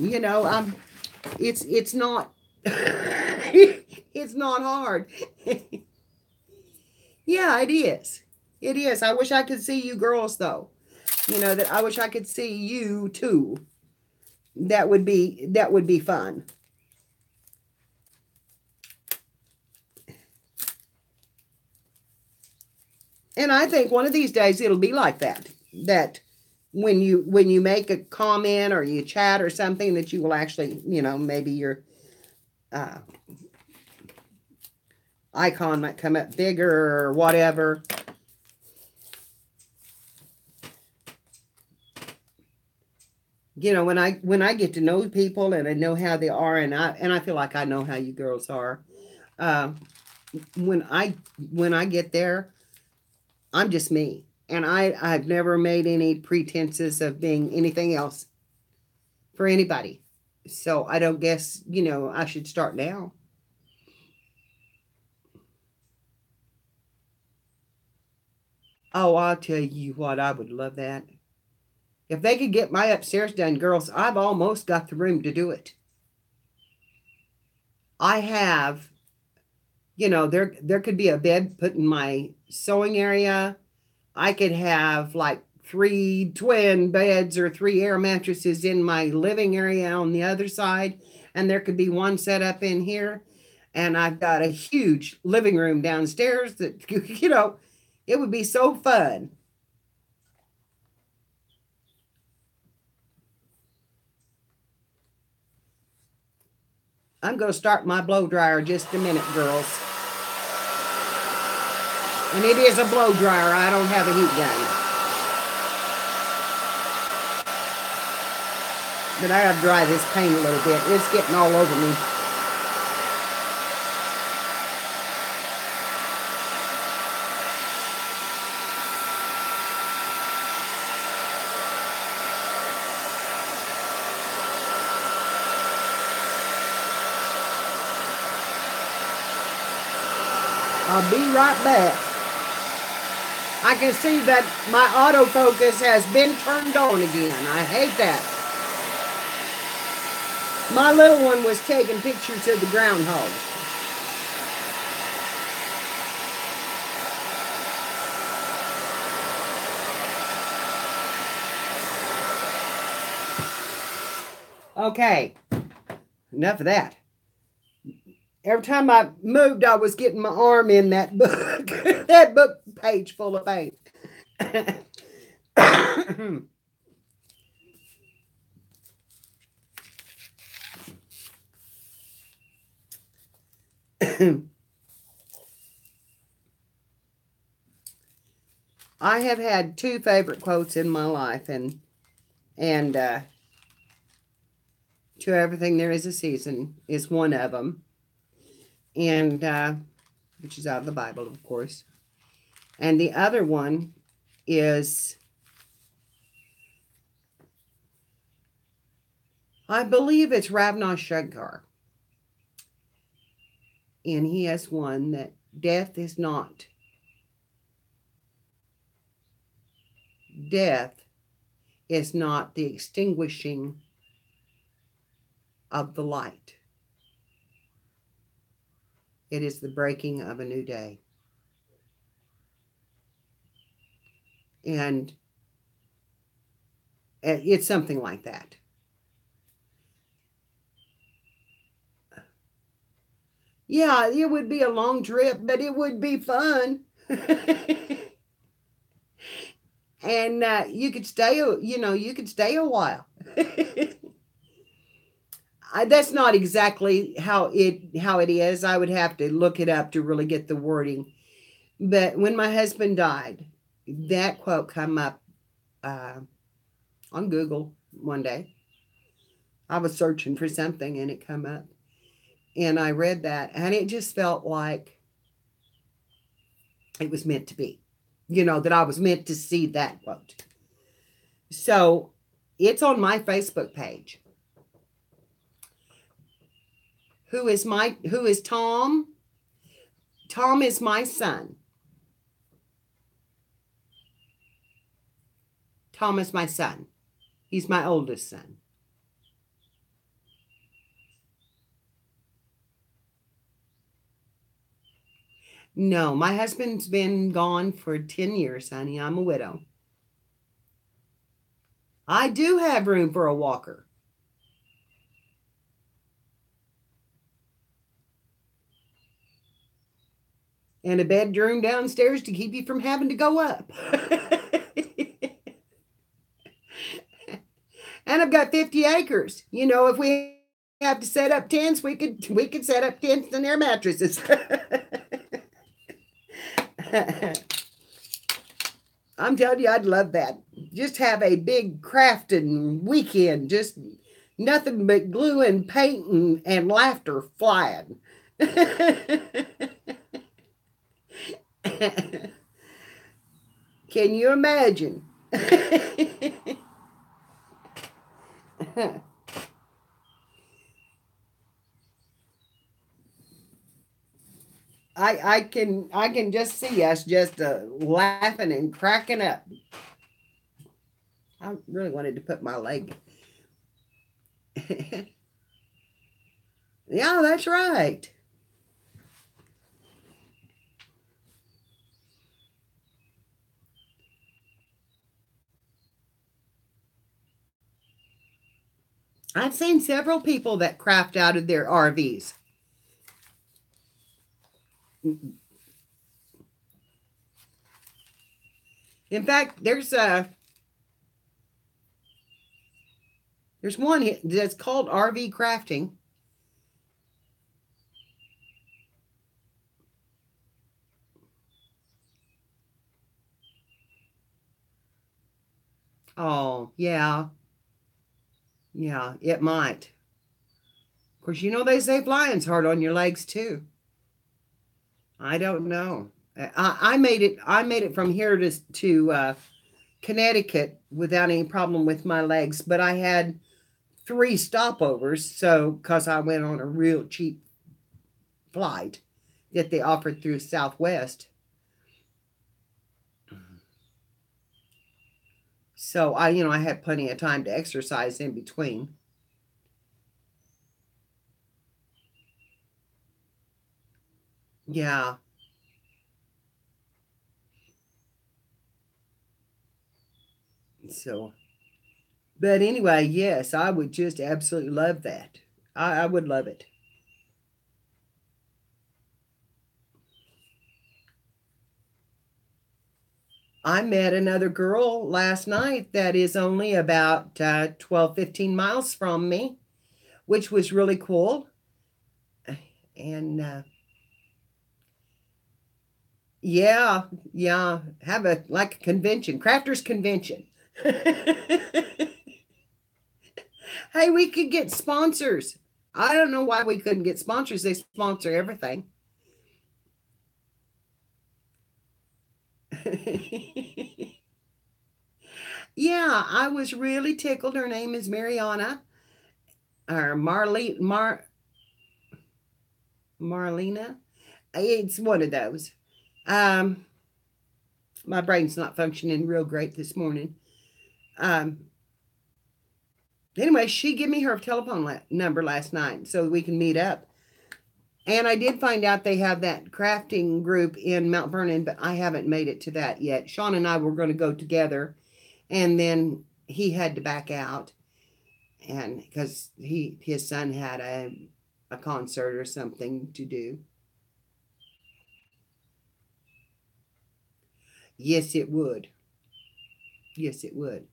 It's not it's not hard. Yeah, it is. It is. I wish I could see you girls though. That I wish I could see you too. That would be fun. And I think one of these days it'll be like that. That when you make a comment or you chat or something, that you will actually, maybe your uh, icon might come up bigger or whatever. When I get to know people and I know how they are, and I feel like I know how you girls are. Uh, when I get there, I'm just me, and I've never made any pretenses of being anything else for anybody. So I don't guess, I should start now. Oh, I'll tell you what, I would love that. If they could get my upstairs done, girls, I've almost got the room to do it. I have, there could be a bed put in my sewing area. I could have like three twin beds or three air mattresses in my living area on the other side, and there could be one set up in here. And I've got a huge living room downstairs that, it would be so fun. I'm going to start my blow dryer just a minute, girls. And it is a blow dryer. I don't have a heat gun. But I got to dry this paint a little bit. It's getting all over me. I'll be right back. I can see that my autofocus has been turned on again. I hate that. My little one was taking pictures of the groundhog. Okay, enough of that. Every time I moved, I was getting my arm in that book, that book page full of paint. I have had two favorite quotes in my life, and to everything there is a season is one of them, and which is out of the Bible, of course. And the other one is, I believe it's Ravna Shankar, and he has one that death is not the extinguishing of the light. It is the breaking of a new day. And it's something like that. Yeah, it would be a long trip, but it would be fun. And you could stay a while. That's not exactly how it is. I would have to look it up to really get the wording. But when my husband died, that quote come up uh, on Google one day. I was searching for something and it come up, and I read that, and it just felt like it was meant to be. That I was meant to see that quote. So it's on my Facebook page. Who is Tom? Tom is my son. Tom is my son. He's my oldest son. No, my husband's been gone for 10 years, honey. I'm a widow. I do have room for a walker. And a bedroom downstairs to keep you from having to go up. And I've got 50 acres. If we have to set up tents, we could set up tents in their mattresses. I'm telling you, I'd love that. Just have a big crafting weekend. Just nothing but glue and paint and laughter flying. Can you imagine? I can just see us just laughing and cracking up. I really wanted to put my leg. Yeah, that's right. I've seen several people that craft out of their RVs. In fact, there's one that's called RV crafting. Oh, yeah. Yeah, it might. Of course, they say flying's hard on your legs too. I don't know. I made it. I made it from here to Connecticut without any problem with my legs, but I had three stopovers. So, because I went on a real cheap flight that they offered through Southwest, so I had plenty of time to exercise in between. Yeah. So, but anyway, yes, I would just absolutely love that. I would love it. I met another girl last night that is only about 12, 15 miles from me, which was really cool. And yeah, yeah, have a like a convention, crafters convention. Hey, we could get sponsors. I don't know why we couldn't get sponsors. They sponsor everything. Yeah, I was really tickled. Her name is Mariana or Marlena. It's one of those. Um, my brain's not functioning real great this morning. Um, anyway, she gave me her telephone number last night so we can meet up. And I did find out they have that crafting group in Mount Vernon, but I haven't made it to that yet. Sean and I were going to go together, and then he had to back out, and because his son had a concert or something to do. Yes, it would. Yes, it would.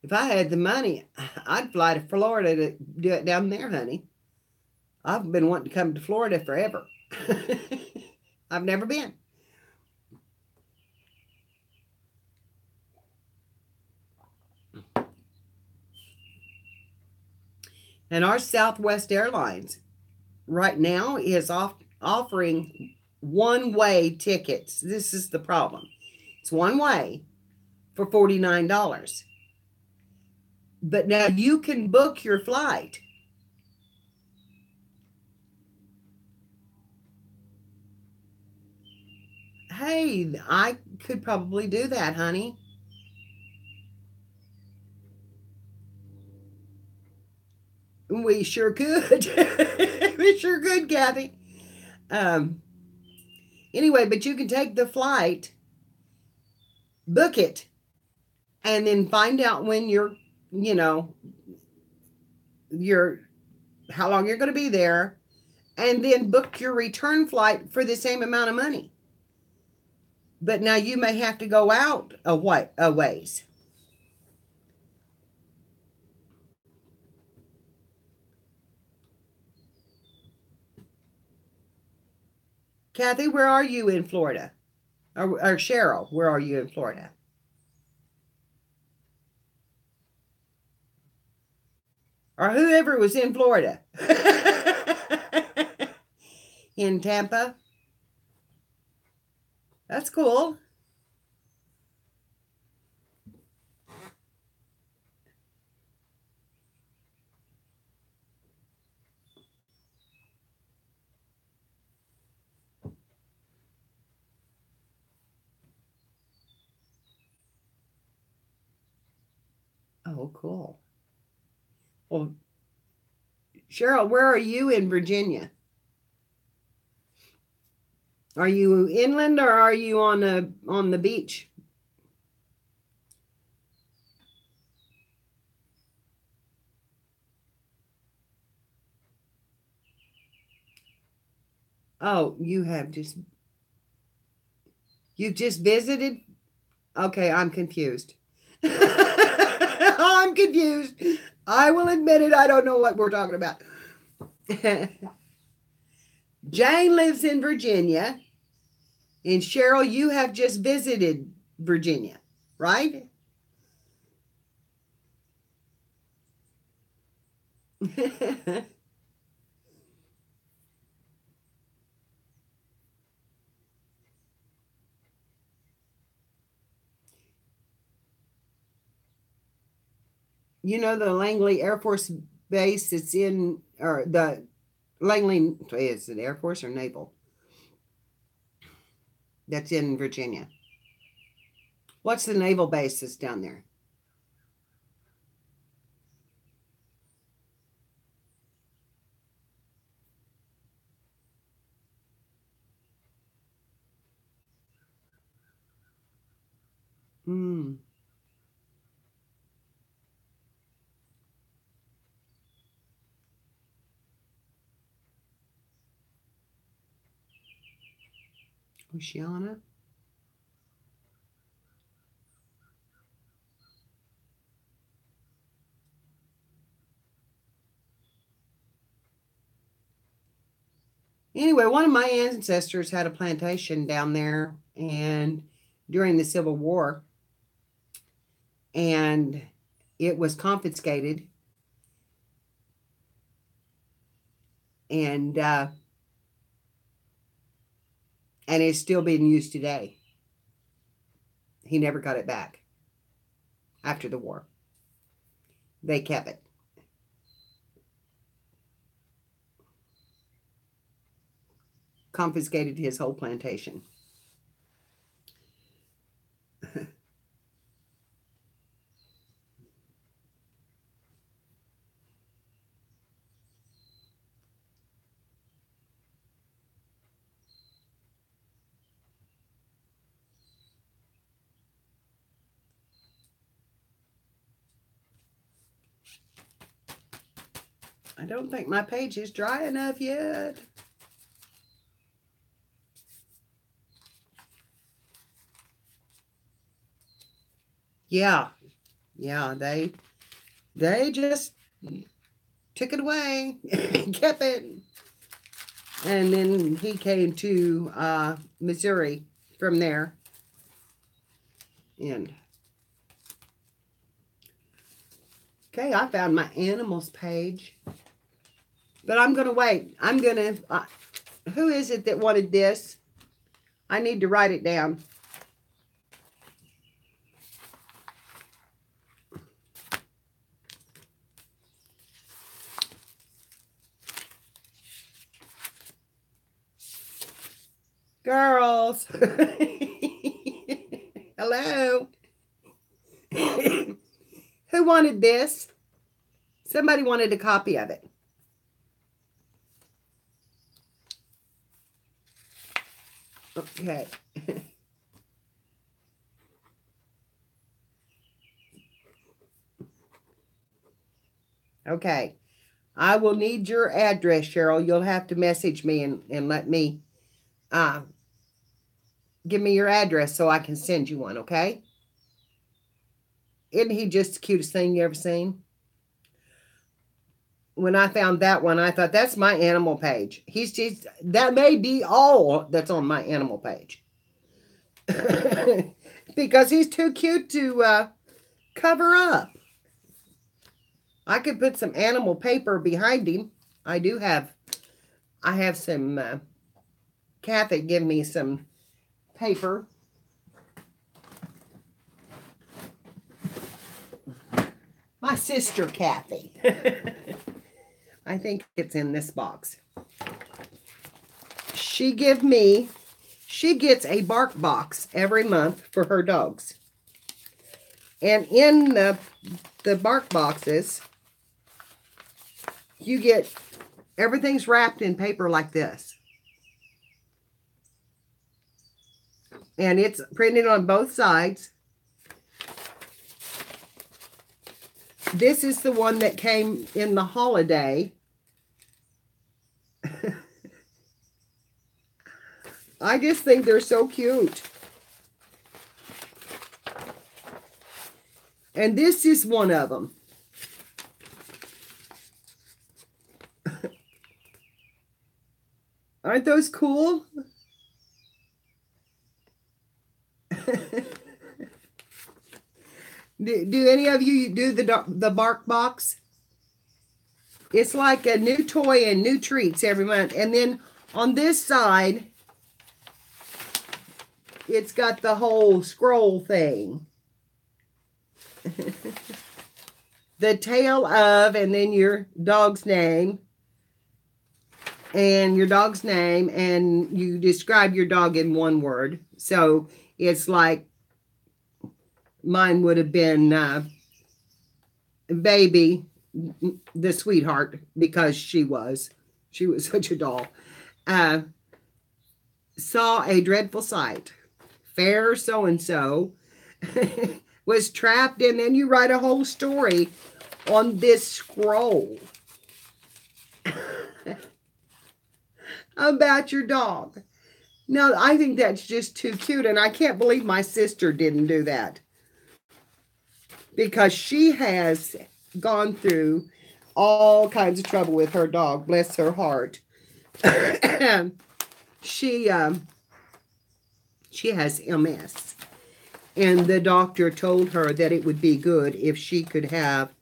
If I had the money, I'd fly to Florida to do it down there, honey. I've been wanting to come to Florida forever. I've never been. And our Southwest Airlines right now is offering one way tickets. This is the problem. It's one way for $49. But now you can book your flight. Hey, I could probably do that, honey. We sure could. We sure could, Kathy. Um, anyway, but you can take the flight, book it, and then find out when you know, you're how long you're going to be there, and then book your return flight for the same amount of money. But now you may have to go out a ways. Kathy, where are you in Florida? Or Cheryl, where are you in Florida? Or whoever was in Florida. In Tampa. That's cool. Oh, cool. Well, Cheryl, where are you in Virginia? Are you inland or are you on the beach? Oh, you just visited? Okay, I'm confused. I'm confused. I will admit it. I don't know what we're talking about. Jane lives in Virginia, and Cheryl, you have just visited Virginia, right? You know the Langley Air Force Base. It's in or the Langley is it Air Force or Naval? That's in Virginia. What's the naval base that's down there? Hmm. Oceana. Anyway, one of my ancestors had a plantation down there, and during the Civil War, and it was confiscated, and and it's still being used today. He never got it back after the war. They kept it. Confiscated his whole plantation. I don't think my page is dry enough yet. Yeah, yeah, they just took it away, kept it, and then he came to Missouri from there. And okay, I found my animals page, but I'm gonna wait. I'm gonna. Who is it that wanted this? I need to write it down. Girls. Hello. Who wanted this? Somebody wanted a copy of it. Okay. Okay. I will need your address, Cheryl. You'll have to message me and let me uh, give me your address so I can send you one, okay? Isn't he just the cutest thing you ever seen? When I found that one, I thought that's my animal page. He's just that may be all that's on my animal page. Because he's too cute to cover up. I could put some animal paper behind him. I have some Kathy give me some paper. My sister Kathy. I think it's in this box. She gets a bark box every month for her dogs. And in the bark boxes, you get everything's wrapped in paper like this. And it's printed on both sides. This is the one that came in the holiday. I just think they're so cute. And this is one of them. Aren't those cool? Do any of you do the bark box? It's like a new toy and new treats every month. And then on this side, it's got the whole scroll thing. The tale of, and then your dog's name. And your dog's name, and you describe your dog in one word. So it's like mine would have been Baby, the sweetheart, because she was such a doll. Saw a dreadful sight. Fair so-and-so was trapped, and then you write a whole story on this scroll about your dog. Now, I think that's just too cute, and I can't believe my sister didn't do that, because she has gone through all kinds of trouble with her dog, bless her heart. she has MS, and the doctor told her that it would be good if she could have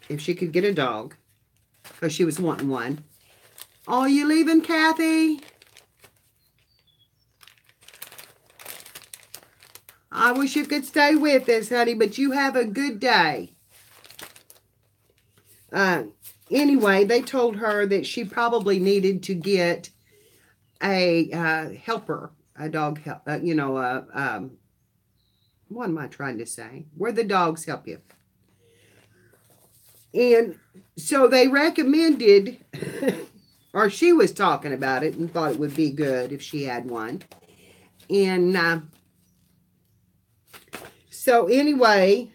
if she could get a dog, because she was wanting one. Oh, you leaving, Kathy? I wish you could stay with us, honey, but you have a good day. Anyway, they told her that she probably needed to get a helper, a dog help, what am I trying to say? Where the dogs help you. And so they recommended, or she was talking about it and thought it would be good if she had one. And so anyway,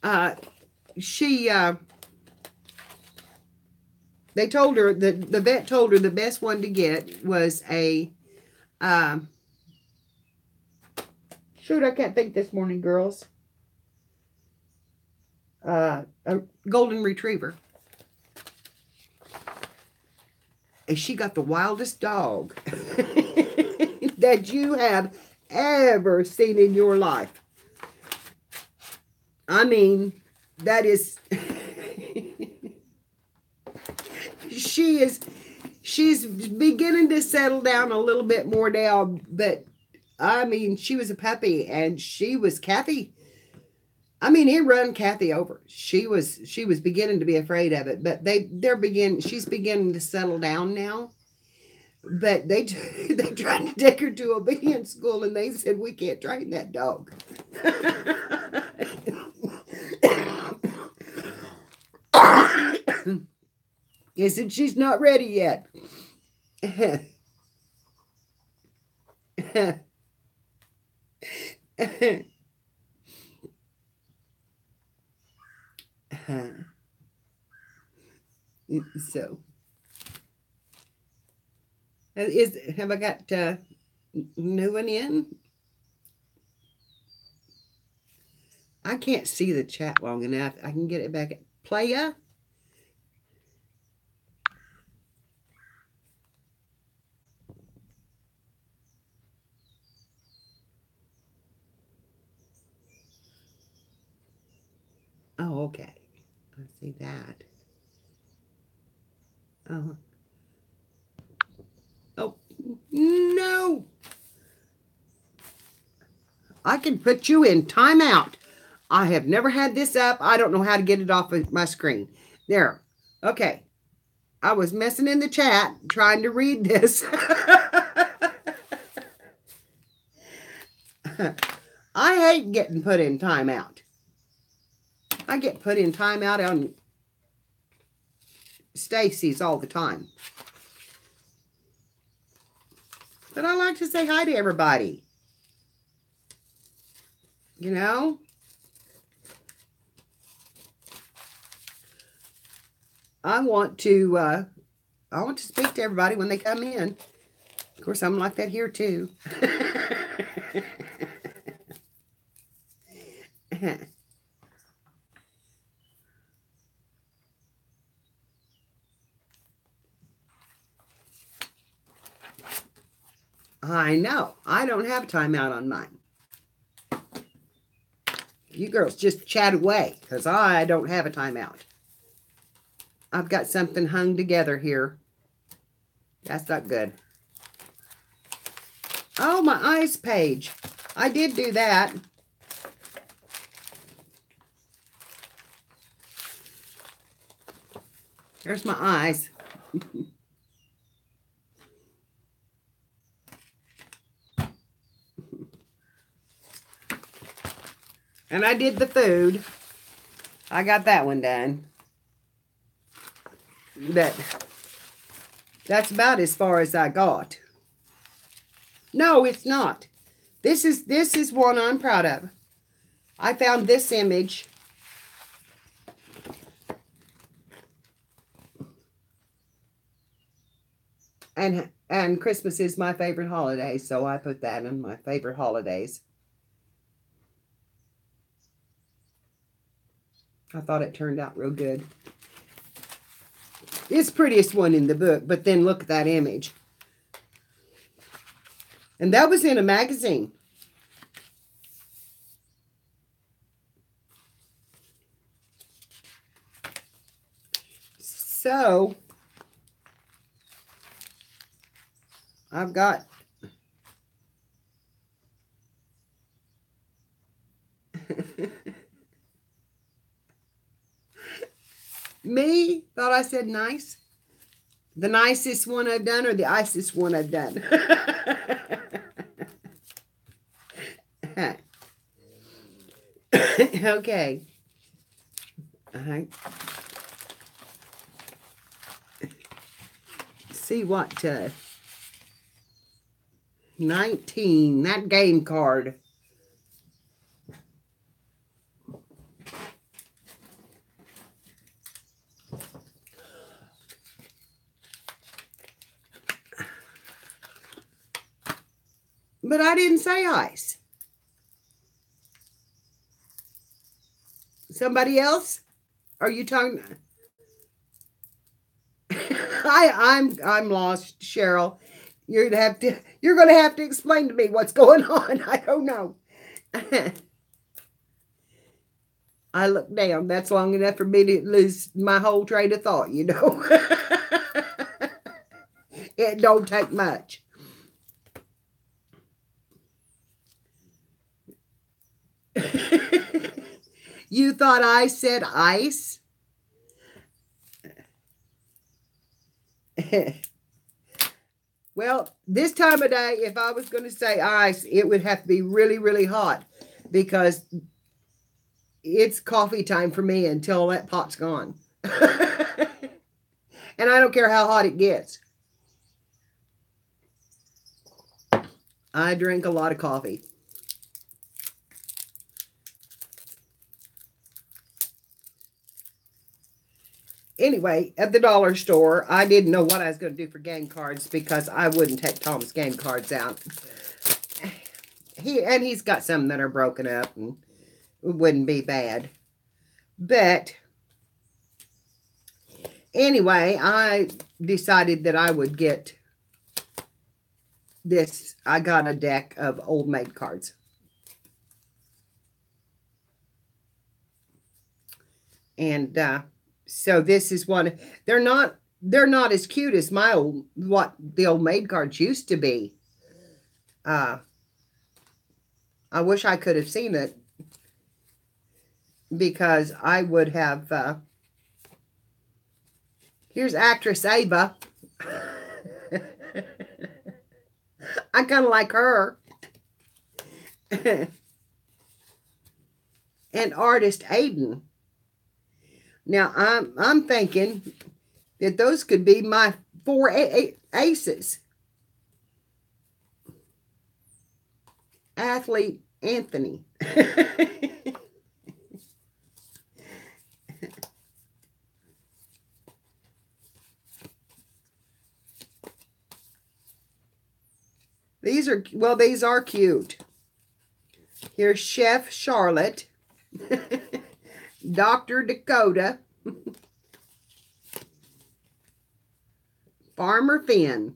they told her, the vet told her the best one to get was a, shoot, I can't think this morning, girls. A golden retriever. And she got the wildest dog that you have ever seen in your life. I mean, that is she's beginning to settle down a little bit more now, but I mean, she was a puppy, and she was Kathy. I mean, it run Kathy over. She was beginning to be afraid of it, but she's beginning to settle down now. But they tried to take her to obedience school, and they said, we can't train that dog. He said, she's not ready yet. So, have I got new one in? I can't see the chat long enough. I can get it back. Playa? Oh, okay. I see that. Oh. Oh, no. I can put you in timeout. I have never had this up. I don't know how to get it off of my screen. There. Okay. I was messing in the chat trying to read this. I hate getting put in timeout. I get put in timeout on Stacy's all the time. But I like to say hi to everybody. You know? I want to speak to everybody when they come in. Of course, I'm like that here too. I know. I don't have a timeout on mine. You girls just chat away because I don't have a timeout. I've got something hung together here. That's not good. Oh, my eyes page. I did do that. There's my eyes. And I did the food. I got that one done. That's about as far as I got. No, it's not. This is one I'm proud of. I found this image. And Christmas is my favorite holiday, so I put that in my favorite holidays. I thought it turned out real good. It's prettiest one in the book, but then look at that image. And that was in a magazine. So, I've got me thought I said nice. The nicest one I've done or the icest one I've done? Okay. See what 19, that game card. But I didn't say ice. Somebody else? Are you talking? I'm lost, Cheryl. You're gonna have to explain to me what's going on. I don't know. I look down. That's long enough for me to lose my whole train of thought, you know. It don't take much. You thought I said ice? Well, this time of day, if I was going to say ice, it would have to be really, really hot because it's coffee time for me until that pot's gone. And I don't care how hot it gets. I drink a lot of coffee. Anyway, at the dollar store, I didn't know what I was going to do for game cards because I wouldn't take Tom's game cards out. He's got some that are broken up and wouldn't be bad. But anyway, I decided that I would get this. I got a deck of Old Maid cards. And so this is one. They're not as cute as what the Old Maid cards used to be. I wish I could have seen it because I would have. Here's actress Ava. I kind of like her. and artist Aiden. Now I'm thinking that those could be my four aces. Athlete Anthony. These are cute. Here's Chef Charlotte, Dr. Dakota, Farmer Finn.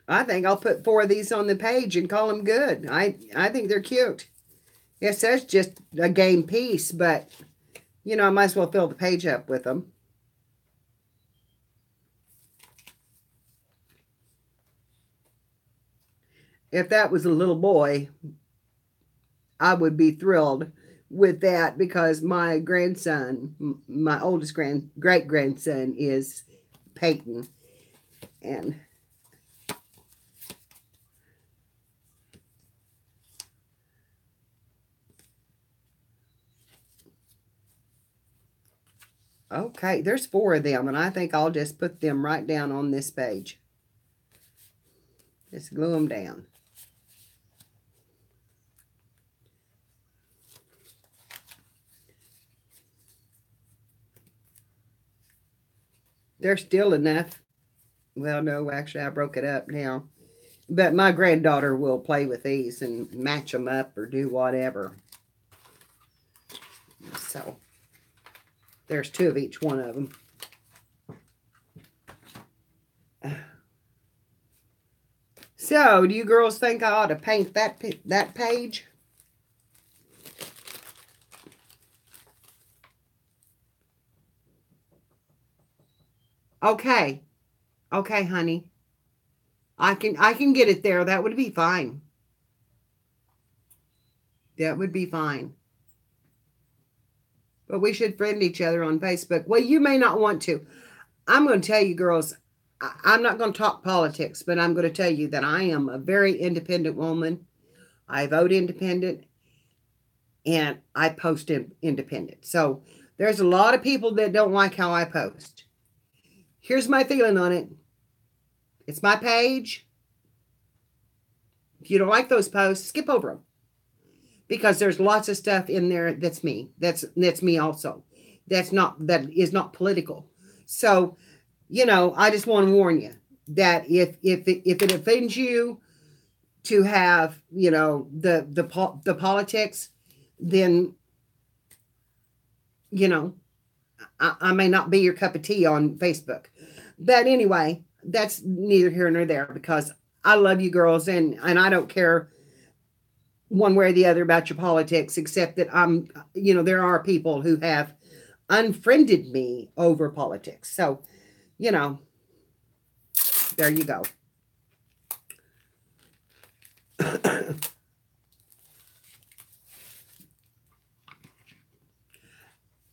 I think I'll put four of these on the page and call them good. I think they're cute. Yes, that's just a game piece, but I might as well fill the page up with them. If that was a little boy, I would be thrilled with that because my grandson, my oldest great grandson, is Peyton, and okay, there's four of them, and I think I'll just put them right down on this page. Just glue them down. They're still enough. Well, no, actually, I broke it up now. But my granddaughter will play with these and match them up or do whatever. So there's two of each one of them. So, do you girls think I ought to paint that page? Okay. Okay, honey. I can get it there. That would be fine. That would be fine. But we should friend each other on Facebook. Well, you may not want to. I'm going to tell you, girls, I'm not going to talk politics, but I'm going to tell you that I am a very independent woman. I vote independent and I post independent. So there's a lot of people that don't like how I post. Here's my feeling on it. It's my page. If you don't like those posts, skip over them. Because there's lots of stuff in there that's me. That's me also. That is not political. So, I just want to warn you that if it offends you to have, the politics, then I may not be your cup of tea on Facebook. But anyway, that's neither here nor there because I love you girls and I don't care one way or the other about your politics, except that there are people who have unfriended me over politics. So, there you go.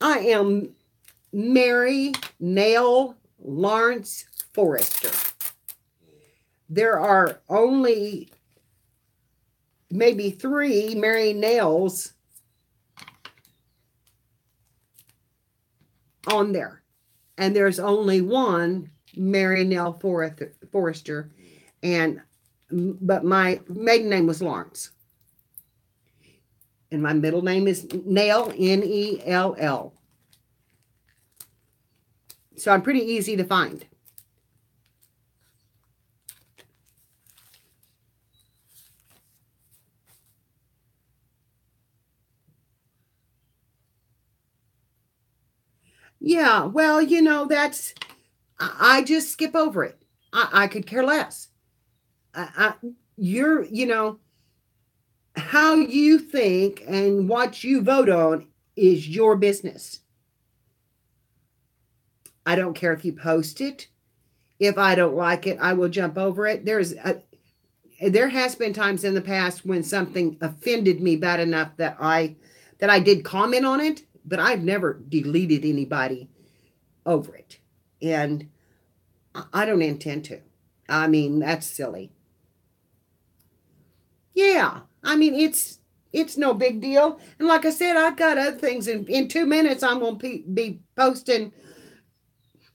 I am Mary Nail Lawrence Forrester. There are only maybe three Mary Nails on there. And there's only one Mary Nail Forrester. But my maiden name was Lawrence. And my middle name is Nail, Nell. So I'm pretty easy to find. Yeah, well, I just skip over it. I could care less. You're, how you think and what you vote on is your business. I don't care if you post it. If I don't like it, I will jump over it. There has been times in the past when something offended me bad enough that I did comment on it, but I've never deleted anybody over it. And I don't intend to. I mean, that's silly. Yeah, I mean it's no big deal. And like I said, I've got other things. In 2 minutes, I'm gonna be posting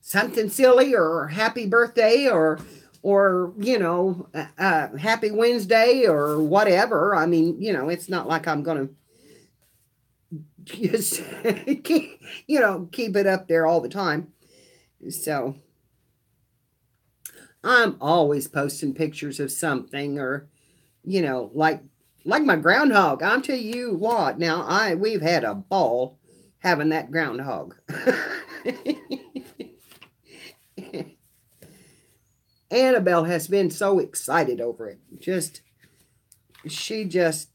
something silly or happy birthday or happy Wednesday or whatever. I mean, it's not like I'm gonna just keep it up there all the time. So I'm always posting pictures of something or like my groundhog. I'll tell you what. Now we've had a ball having that groundhog. Annabelle has been so excited over it. She just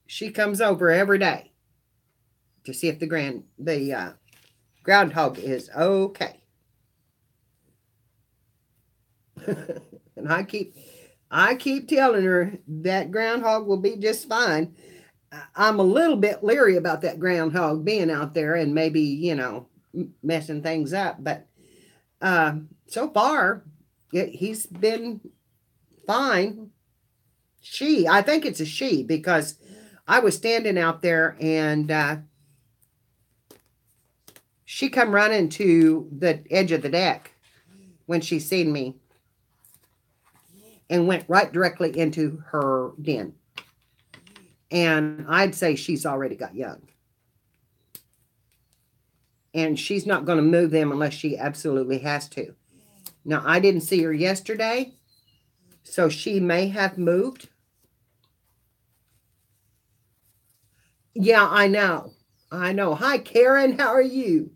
she comes over every day to see if the groundhog is okay. And I keep telling her that groundhog will be just fine. I'm a little bit leery about that groundhog being out there and maybe messing things up, but uh, so far he's been fine. I think it's a she because I was standing out there and she come running to the edge of the deck when she seen me and went right directly into her den. And I'd say she's already got young. And she's not going to move them unless she absolutely has to. Now, I didn't see her yesterday, so she may have moved. Yeah, I know. I know. Hi, Karen. How are you?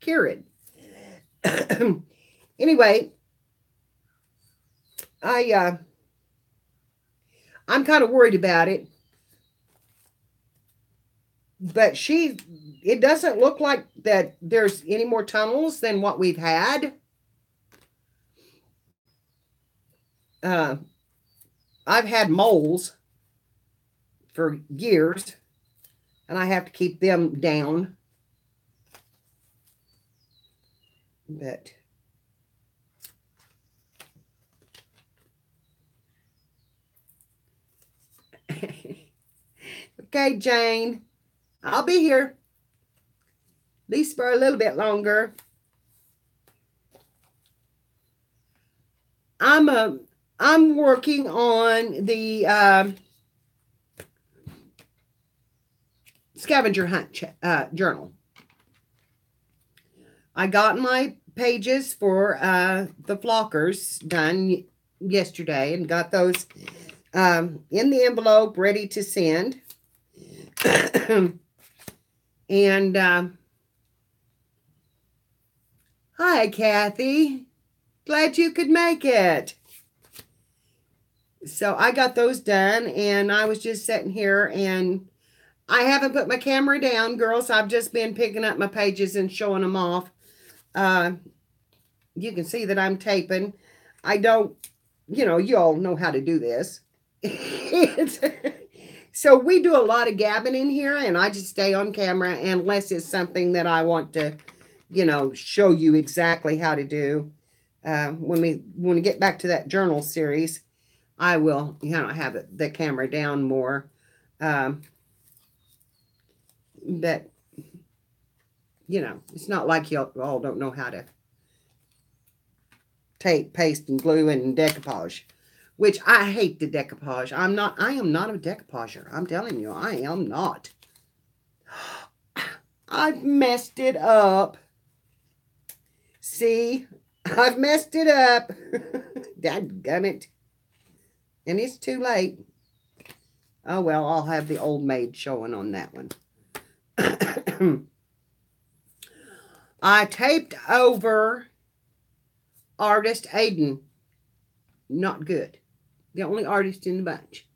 Karen. Anyway, I I'm kind of worried about it, but it doesn't look like that there's any more tunnels than what we've had. Uh, I've had moles for years, and I have to keep them down. But okay, Jane, I'll be here at least for a little bit longer. I'm a I'm working on the scavenger hunt journal. I got my pages for the flockers done yesterday and got those in the envelope ready to send. And hi, Kathy. Glad you could make it. So I got those done, and I was just sitting here, and I haven't put my camera down, girls. I've just been picking up my pages and showing them off. Uh, you can see that I'm taping. I don't, you all know how to do this. So we do a lot of gabbing in here, and I just stay on camera unless it's something that I want to, show you exactly how to do. When we get back to that journal series, I will, have the camera down more. But it's not like you all don't know how to tape, paste, and glue and decoupage. Which I hate the decoupage. I am not a decoupager. I'm telling you, I am not. I've messed it up. See? I've messed it up. Dadgummit. And it's too late. Oh well, I'll have the old maid showing on that one. I taped over artist Aiden. Not good. The only artist in the bunch.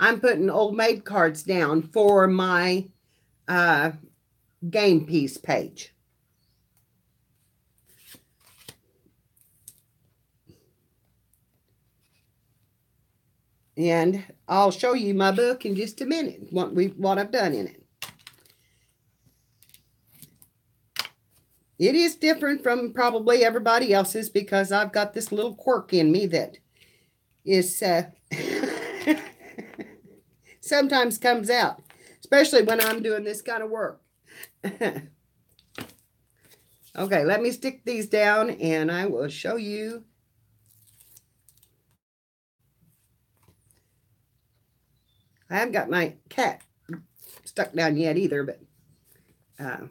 I'm putting old maid cards down for my game piece page. And I'll show you my book in just a minute, what I've done in it. It is different from probably everybody else's because I've got this little quirk in me that is sometimes comes out, especially when I'm doing this kind of work. Okay, let me stick these down and I will show you. I haven't got my cat stuck down yet either, but uh,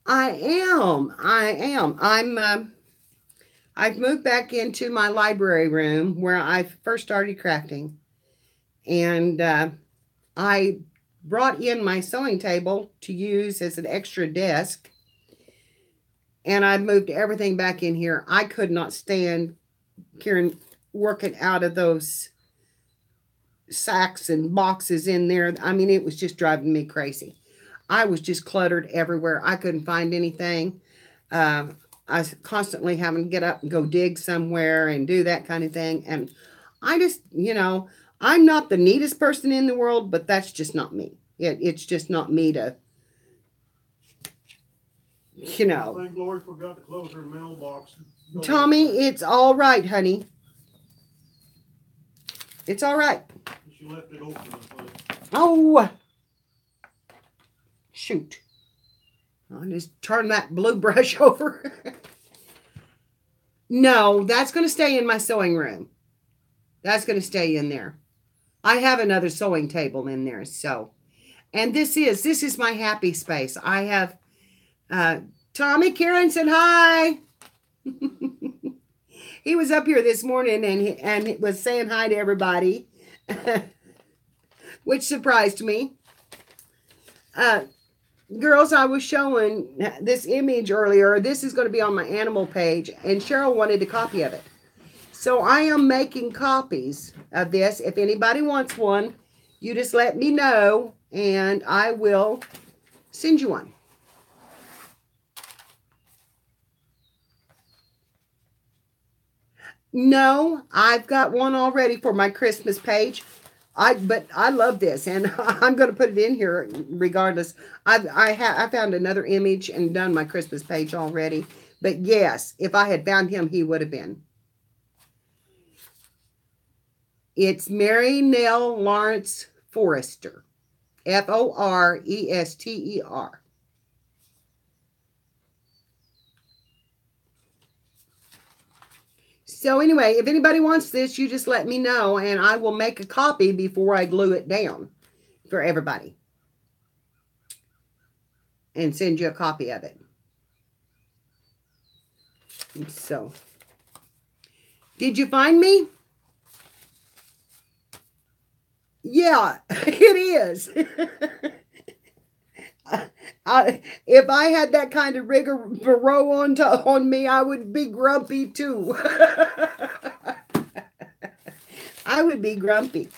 I am. I am. I've moved back into my library room where I first started crafting, and I brought in my sewing table to use as an extra desk, and I moved everything back in here. I could not stand Karen working out of those sacks and boxes in there. I mean, it was just driving me crazy. I was just cluttered everywhere. I couldn't find anything. Uh, I was constantly having to get up and go dig somewhere and do that kind of thing. And I just, I'm not the neatest person in the world, but that's just not me. It's just not me to, you know. I think Lori forgot to close her mailbox. Tommy, it's all right, honey. It's all right. She left it open. Oh, shoot. I'll just turn that blue brush over. No, that's going to stay in my sewing room. That's going to stay in there. I have another sewing table in there. So, and this is my happy space. I have, Tommy, Karen said hi. He was up here this morning and was saying hi to everybody, which surprised me. Girls, I was showing this image earlier. This is going to be on my animal page, and Cheryl wanted a copy of it. So I am making copies of this. If anybody wants one, you just let me know, and I will send you one. No, I've got one already for my Christmas page. But I love this, and I'm going to put it in here regardless. I found another image and done my Christmas page already. But yes, if I had found him, he would have been. It's Mary Nell Lawrence Forrester, Forester. So anyway, if anybody wants this, you just let me know, and I will make a copy before I glue it down for everybody and send you a copy of it. So, did you find me? Yeah, it is. If I had that kind of rigmarole on me, I would be grumpy too. I would be grumpy.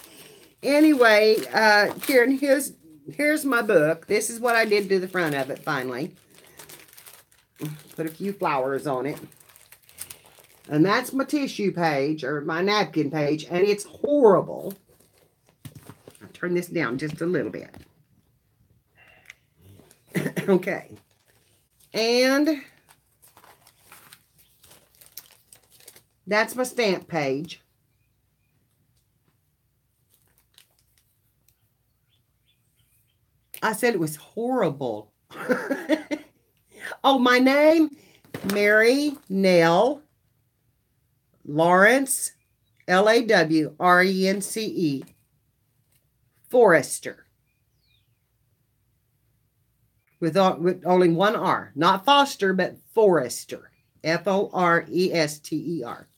Anyway, Karen, here's my book. This is what I did to the front of it finally. Put a few flowers on it. And that's my tissue page, or my napkin page, and it's horrible. I'll turn this down just a little bit. Okay. And that's my stamp page. I said it was horrible. Oh, my name? Mary Nell Lawrence, Lawrence, Forrester. With only one R. Not Foster, but Forrester. Forester.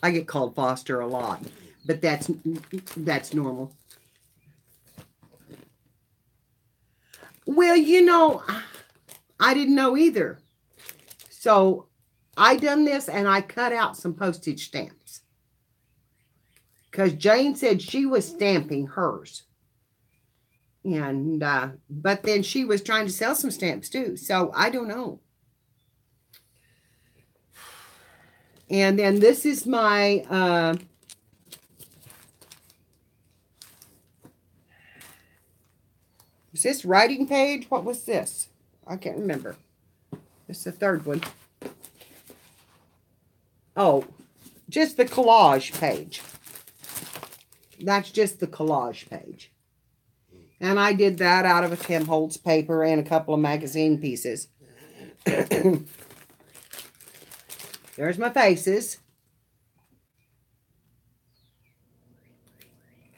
I get called Foster a lot, but that's normal. Well, I didn't know either. So I done this and I cut out some postage stamps. Because Jane said she was stamping hers. And, but then she was trying to sell some stamps too. So I don't know. And then this is my, is this writing page? What was this? I can't remember. It's the third one. Oh, just the collage page. That's just the collage page. And I did that out of a Tim Holtz paper and a couple of magazine pieces. There's my faces.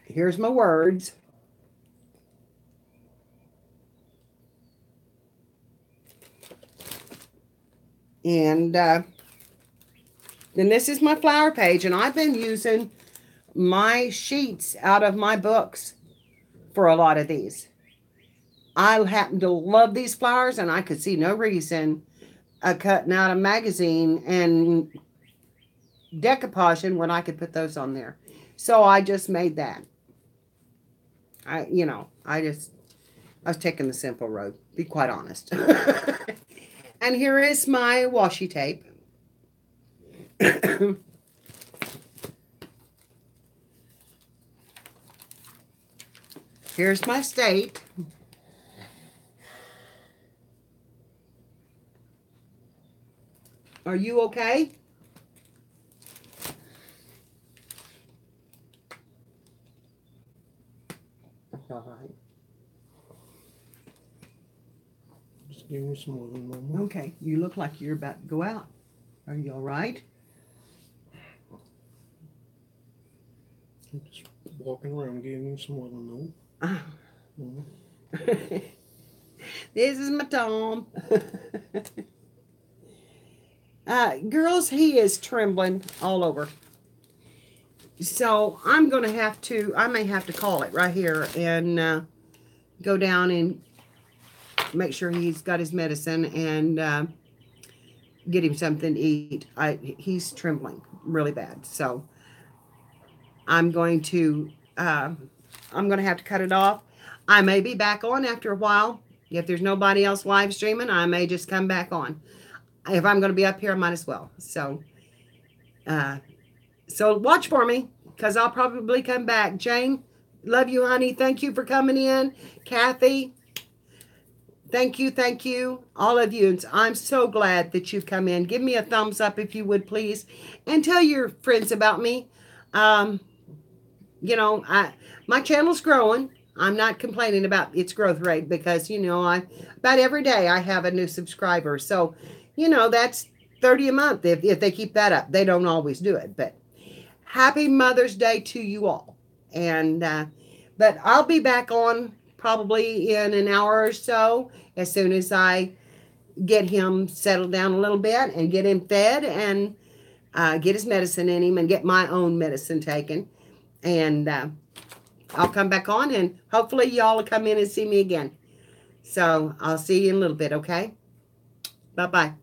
Here's my words. And then this is my flower page. And I've been using my sheets out of my books for a lot of these. I happen to love these flowers, and I could see no reason cutting out a magazine and decoupaging when I could put those on there. So I just made that. I was taking the simple road, be quite honest. And here is my washi tape. Here's my state. Are you okay? All right. Just give me some more than normal. Okay, you look like you're about to go out. Are you all right? I'm just walking around giving you some more than normal. This is my Tom. Girls, he is trembling all over. So I may have to call it right here and go down and make sure he's got his medicine and get him something to eat. He's trembling really bad. So I'm going to have to cut it off. I may be back on after a while. If there's nobody else live streaming, I may just come back on. If I'm going to be up here, I might as well. So watch for me, because I'll probably come back. Jane, love you, honey. Thank you for coming in. Kathy, thank you. All of you. I'm so glad that you've come in. Give me a thumbs up if you would, please. And tell your friends about me. My channel's growing. I'm not complaining about its growth rate because, about every day I have a new subscriber. So, that's 30 a month if they keep that up. They don't always do it. But happy Mother's Day to you all. And but I'll be back on probably in an hour or so as soon as I get him settled down a little bit and get him fed and get his medicine in him and get my own medicine taken. And I'll come back on and hopefully y'all will come in and see me again. So I'll see you in a little bit, okay? Bye-bye.